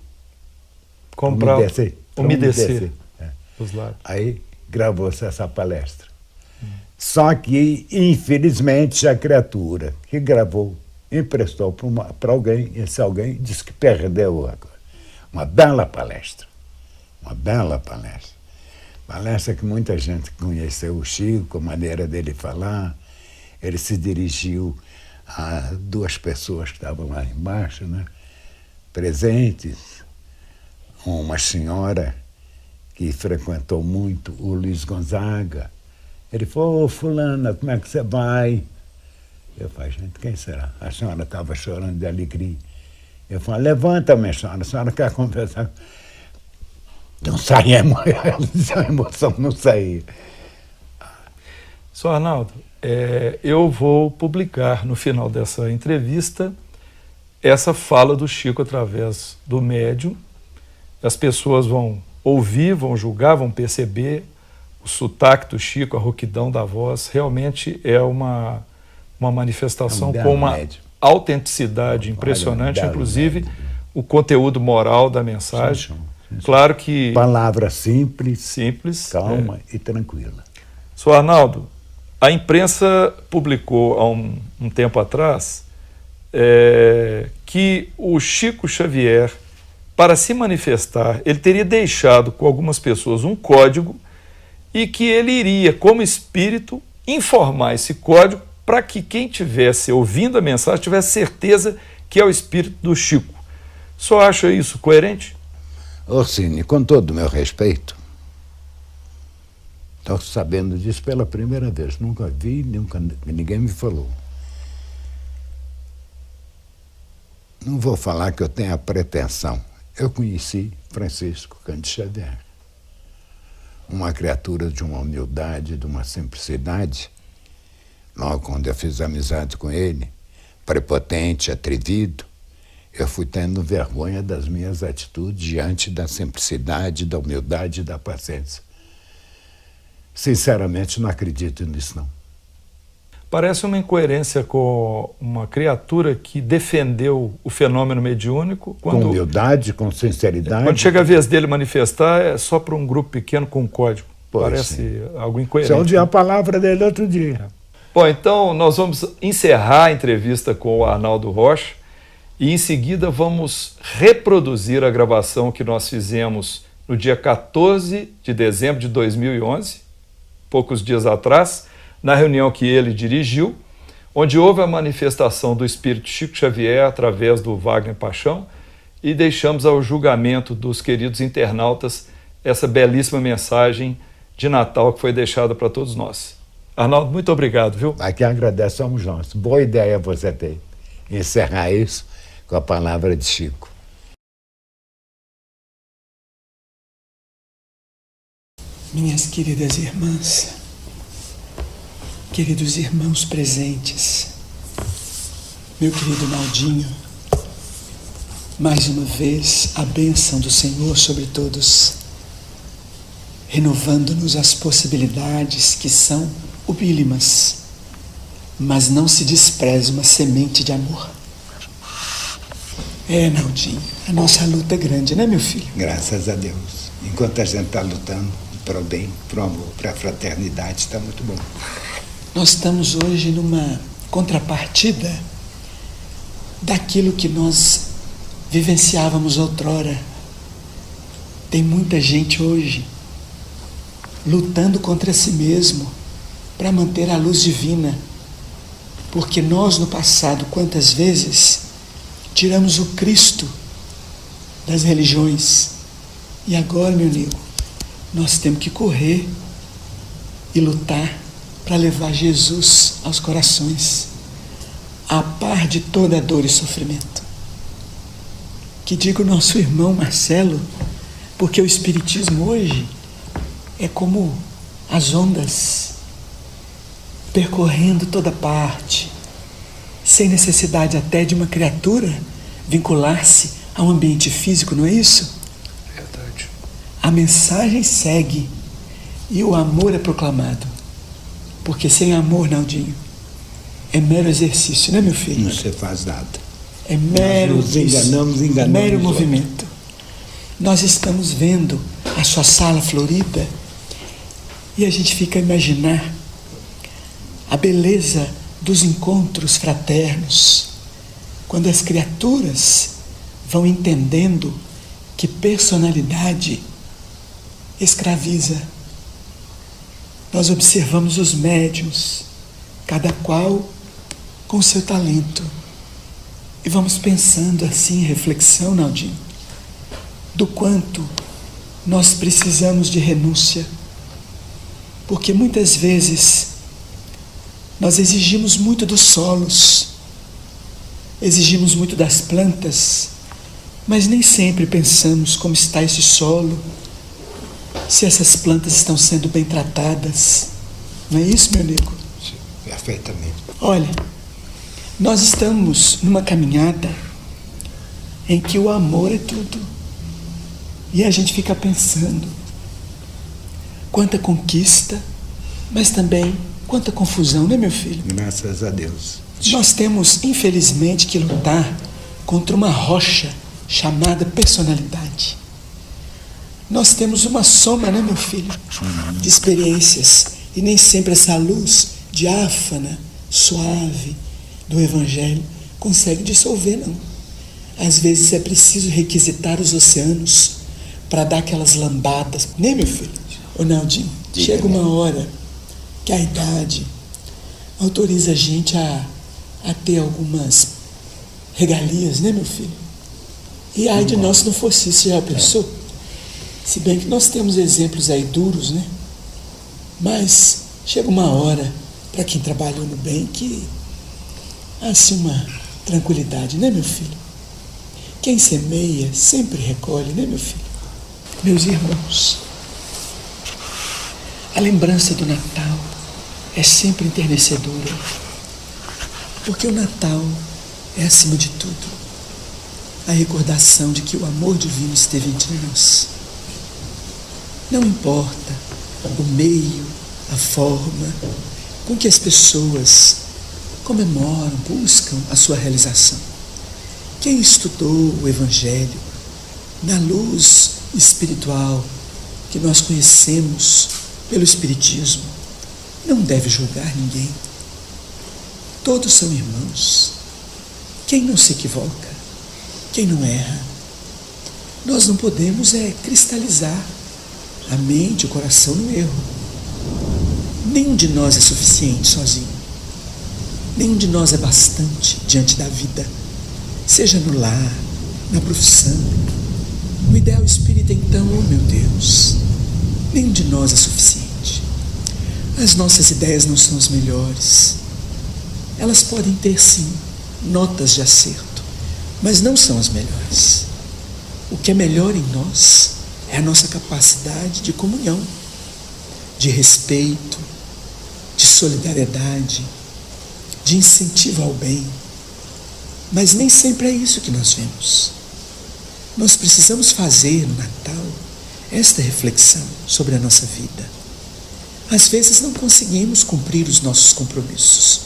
Comprar, umedecer os lábios. Aí gravou-se essa palestra. Só que, infelizmente, a criatura que gravou emprestou para alguém, esse alguém disse que perdeu agora. Uma bela palestra. Uma bela palestra. Palestra que muita gente conheceu o Chico, a maneira dele falar. Ele se dirigiu a duas pessoas que estavam lá embaixo, né, presentes. Uma senhora que frequentou muito o Luiz Gonzaga. Ele falou, fulana, como é que você vai? Eu falei, gente, quem será? A senhora estava chorando de alegria. Eu falei, levanta, minha senhora, a senhora quer conversar? Não saía, a emoção não saía. Sr. Arnaldo, eu vou publicar no final dessa entrevista essa fala do Chico através do médium. As pessoas vão ouvir, vão julgar, vão perceber o sotaque do Chico, a rouquidão da voz. Realmente é uma manifestação com uma autenticidade impressionante, inclusive o conteúdo moral da mensagem. Claro que... Palavra simples, calma e tranquila. Sr. Arnaldo, a imprensa publicou há um tempo atrás que o Chico Xavier, para se manifestar, ele teria deixado com algumas pessoas um código e que ele iria, como espírito, informar esse código para que quem estivesse ouvindo a mensagem tivesse certeza que é o espírito do Chico. O senhor acha isso coerente? Orsini, com todo o meu respeito, estou sabendo disso pela primeira vez. Nunca vi, ninguém me falou. Não vou falar que eu tenho a pretensão. Eu conheci Francisco Cândido Xavier. Uma criatura de uma humildade, de uma simplicidade. Logo quando eu fiz amizade com ele, prepotente, atrevido, eu fui tendo vergonha das minhas atitudes diante da simplicidade, da humildade e da paciência. Sinceramente, não acredito nisso, não. Parece uma incoerência com uma criatura que defendeu o fenômeno mediúnico. Com humildade, com sinceridade. Quando chega a vez dele manifestar, é só para um grupo pequeno com um código. Pois parece sim. Algo incoerente. Só ouvi a palavra dele outro dia. Bom, então nós vamos encerrar a entrevista com o Arnaldo Rocha e em seguida vamos reproduzir a gravação que nós fizemos no dia 14 de dezembro de 2011, poucos dias atrás, na reunião que ele dirigiu, onde houve a manifestação do espírito Chico Xavier através do Wagner Paixão, e deixamos ao julgamento dos queridos internautas essa belíssima mensagem de Natal que foi deixada para todos nós. Arnaldo, muito obrigado, viu? Aqui agradece, somos nós. Boa ideia você ter. Encerrar isso com a palavra de Chico. Minhas queridas irmãs, queridos irmãos presentes, meu querido Naldinho, mais uma vez a bênção do Senhor sobre todos, renovando-nos as possibilidades que são ubílimas, mas não se despreze uma semente de amor. Naldinho, a nossa luta é grande, né, meu filho? Graças a Deus. Enquanto a gente está lutando para o bem, para o amor, para a fraternidade, está muito bom. Nós estamos hoje numa contrapartida daquilo que nós vivenciávamos outrora. Tem muita gente hoje lutando contra si mesmo para manter a luz divina, porque nós no passado, quantas vezes tiramos o Cristo das religiões, e agora, meu amigo, nós temos que correr e lutar para levar Jesus aos corações, a par de toda dor e sofrimento. Que diga o nosso irmão Marcelo, porque o Espiritismo hoje é como as ondas percorrendo toda parte, sem necessidade até de uma criatura vincular-se a um ambiente físico, não é isso? Verdade. A mensagem segue e o amor é proclamado. Porque sem amor, Naldinho, é mero exercício, né, meu filho? Não se faz nada. É mero, nós nos enganamos mero movimento. Nós estamos vendo a sua sala florida e a gente fica a imaginar a beleza dos encontros fraternos, quando as criaturas vão entendendo que personalidade escraviza. Nós observamos os médiuns, cada qual com seu talento, e vamos pensando assim em reflexão, Naldinho, do quanto nós precisamos de renúncia, porque muitas vezes nós exigimos muito dos solos, exigimos muito das plantas, mas nem sempre pensamos como está esse solo, se essas plantas estão sendo bem tratadas. Não é isso, meu amigo? Sim, perfeitamente. Olha, nós estamos numa caminhada em que o amor é tudo. E a gente fica pensando quanta conquista, mas também quanta confusão, né, meu filho? Graças a Deus. Nós temos, infelizmente, que lutar contra uma rocha chamada personalidade. Nós temos uma soma, né, meu filho, de experiências, e nem sempre essa luz diáfana, suave do Evangelho consegue dissolver, não. Às vezes é preciso requisitar os oceanos para dar aquelas lambadas, né, meu filho? Ô Naldinho, chega uma hora que a idade autoriza a gente a ter algumas regalias, né, meu filho? E ai de nós se não fosse isso, já pensou? Se bem que nós temos exemplos aí duros, né? Mas chega uma hora, para quem trabalhou no bem, que há assim uma tranquilidade, né, meu filho? Quem semeia sempre recolhe, né, meu filho? Meus irmãos, a lembrança do Natal é sempre enternecedora, porque o Natal é, acima de tudo, a recordação de que o amor divino esteve entre nós. Não importa o meio, a forma com que as pessoas comemoram, buscam a sua realização. Quem estudou o Evangelho na luz espiritual que nós conhecemos pelo Espiritismo não deve julgar ninguém. Todos são irmãos. Quem não se equivoca, quem não erra. Nós não podemos cristalizar a mente, o coração no erro. Nenhum de nós é suficiente sozinho. Nenhum de nós é bastante diante da vida, seja no lar, na profissão. No ideal espírita, então, oh meu Deus, nenhum de nós é suficiente. As nossas ideias não são as melhores. Elas podem ter, sim, notas de acerto, mas não são as melhores. O que é melhor em nós é a nossa capacidade de comunhão, de respeito, de solidariedade, de incentivo ao bem. Mas nem sempre é isso que nós vemos. Nós precisamos fazer no Natal esta reflexão sobre a nossa vida. Às vezes não conseguimos cumprir os nossos compromissos.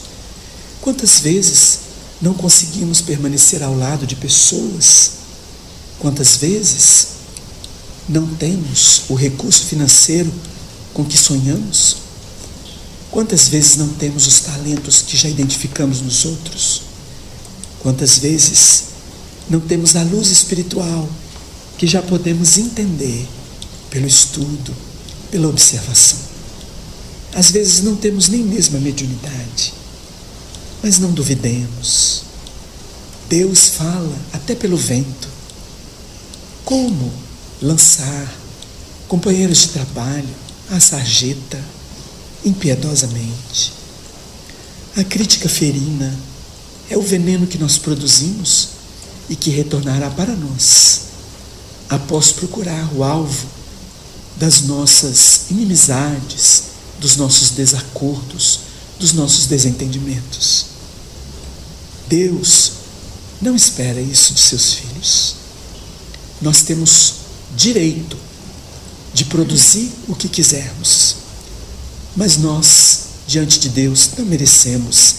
Quantas vezes não conseguimos permanecer ao lado de pessoas? Quantas vezes não temos o recurso financeiro com que sonhamos? Quantas vezes não temos os talentos que já identificamos nos outros? Quantas vezes não temos a luz espiritual que já podemos entender pelo estudo, pela observação? Às vezes não temos nem mesmo a mediunidade, mas não duvidemos. Deus fala até pelo vento. Como lançar companheiros de trabalho à sarjeta impiedosamente? A crítica ferina é o veneno que nós produzimos e que retornará para nós após procurar o alvo das nossas inimizades, dos nossos desacordos, dos nossos desentendimentos. Deus não espera isso de seus filhos. Nós temos direito de produzir o que quisermos, mas nós, diante de Deus, não merecemos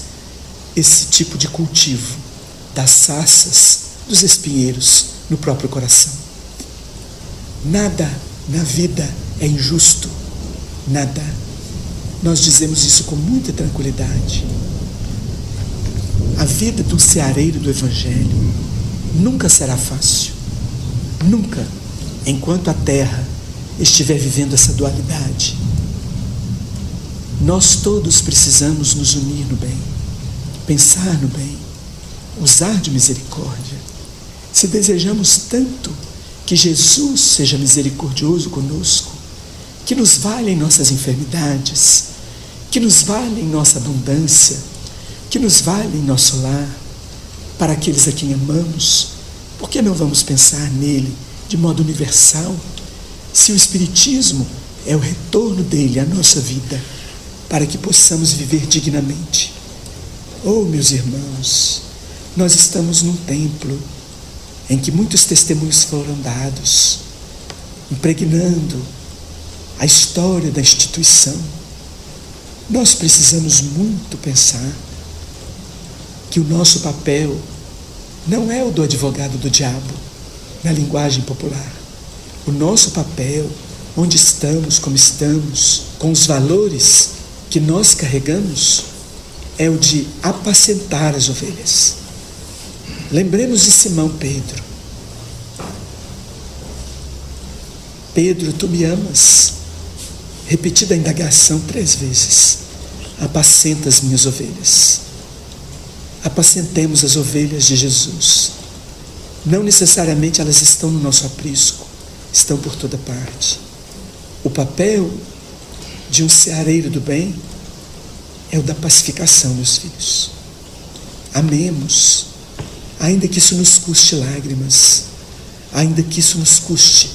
esse tipo de cultivo das sarças, dos espinheiros no próprio coração. Nada na vida é injusto, nada. Nós dizemos isso com muita tranquilidade. A vida do ceareiro do Evangelho nunca será fácil. Nunca, enquanto a terra estiver vivendo essa dualidade. Nós todos precisamos nos unir no bem, pensar no bem, usar de misericórdia. Se desejamos tanto que Jesus seja misericordioso conosco, que nos valha em nossas enfermidades, que nos valha em nossa abundância, que nos valha em nosso lar, para aqueles a quem amamos, por que não vamos pensar nele de modo universal, se o Espiritismo é o retorno dele à nossa vida, para que possamos viver dignamente? Oh, meus irmãos, nós estamos num templo em que muitos testemunhos foram dados, impregnando a história da instituição. Nós precisamos muito pensar que o nosso papel não é o do advogado do diabo, na linguagem popular. O nosso papel, onde estamos, como estamos, com os valores que nós carregamos, é o de apacentar as ovelhas. Lembremos de Simão Pedro. Pedro, tu me amas? repetida a indagação 3 vezes: apacenta as minhas ovelhas. Apacentemos as ovelhas de Jesus. Não necessariamente elas estão no nosso aprisco, estão por toda parte. O papel de um ceareiro do bem é o da pacificação, meus filhos. Amemos, ainda que isso nos custe lágrimas, ainda que isso nos custe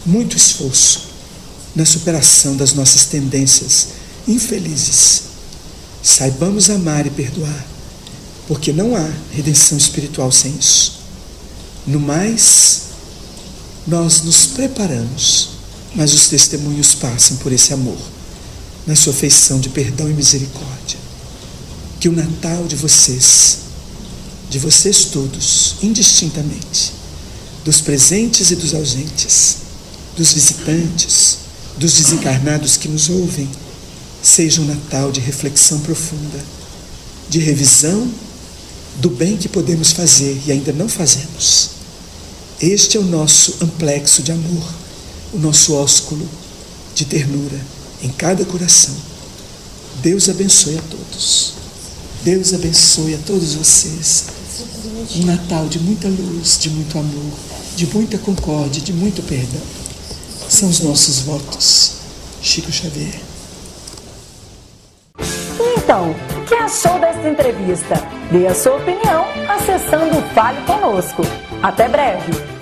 muito esforço na superação das nossas tendências infelizes. Saibamos amar e perdoar, porque não há redenção espiritual sem isso. No mais, nós nos preparamos, mas os testemunhos passam por esse amor, na sua feição de perdão e misericórdia. Que o Natal de vocês todos, indistintamente, dos presentes e dos ausentes, dos visitantes, dos desencarnados que nos ouvem, seja um Natal de reflexão profunda, de revisão do bem que podemos fazer e ainda não fazemos. Este é o nosso amplexo de amor, o nosso ósculo de ternura em cada coração. Deus abençoe a todos. Deus abençoe a todos vocês. Um Natal de muita luz, de muito amor, de muita concórdia, de muito perdão. São os nossos votos. Chico Xavier. Então, o que achou desta entrevista? Dê a sua opinião acessando o Fale Conosco. Até breve!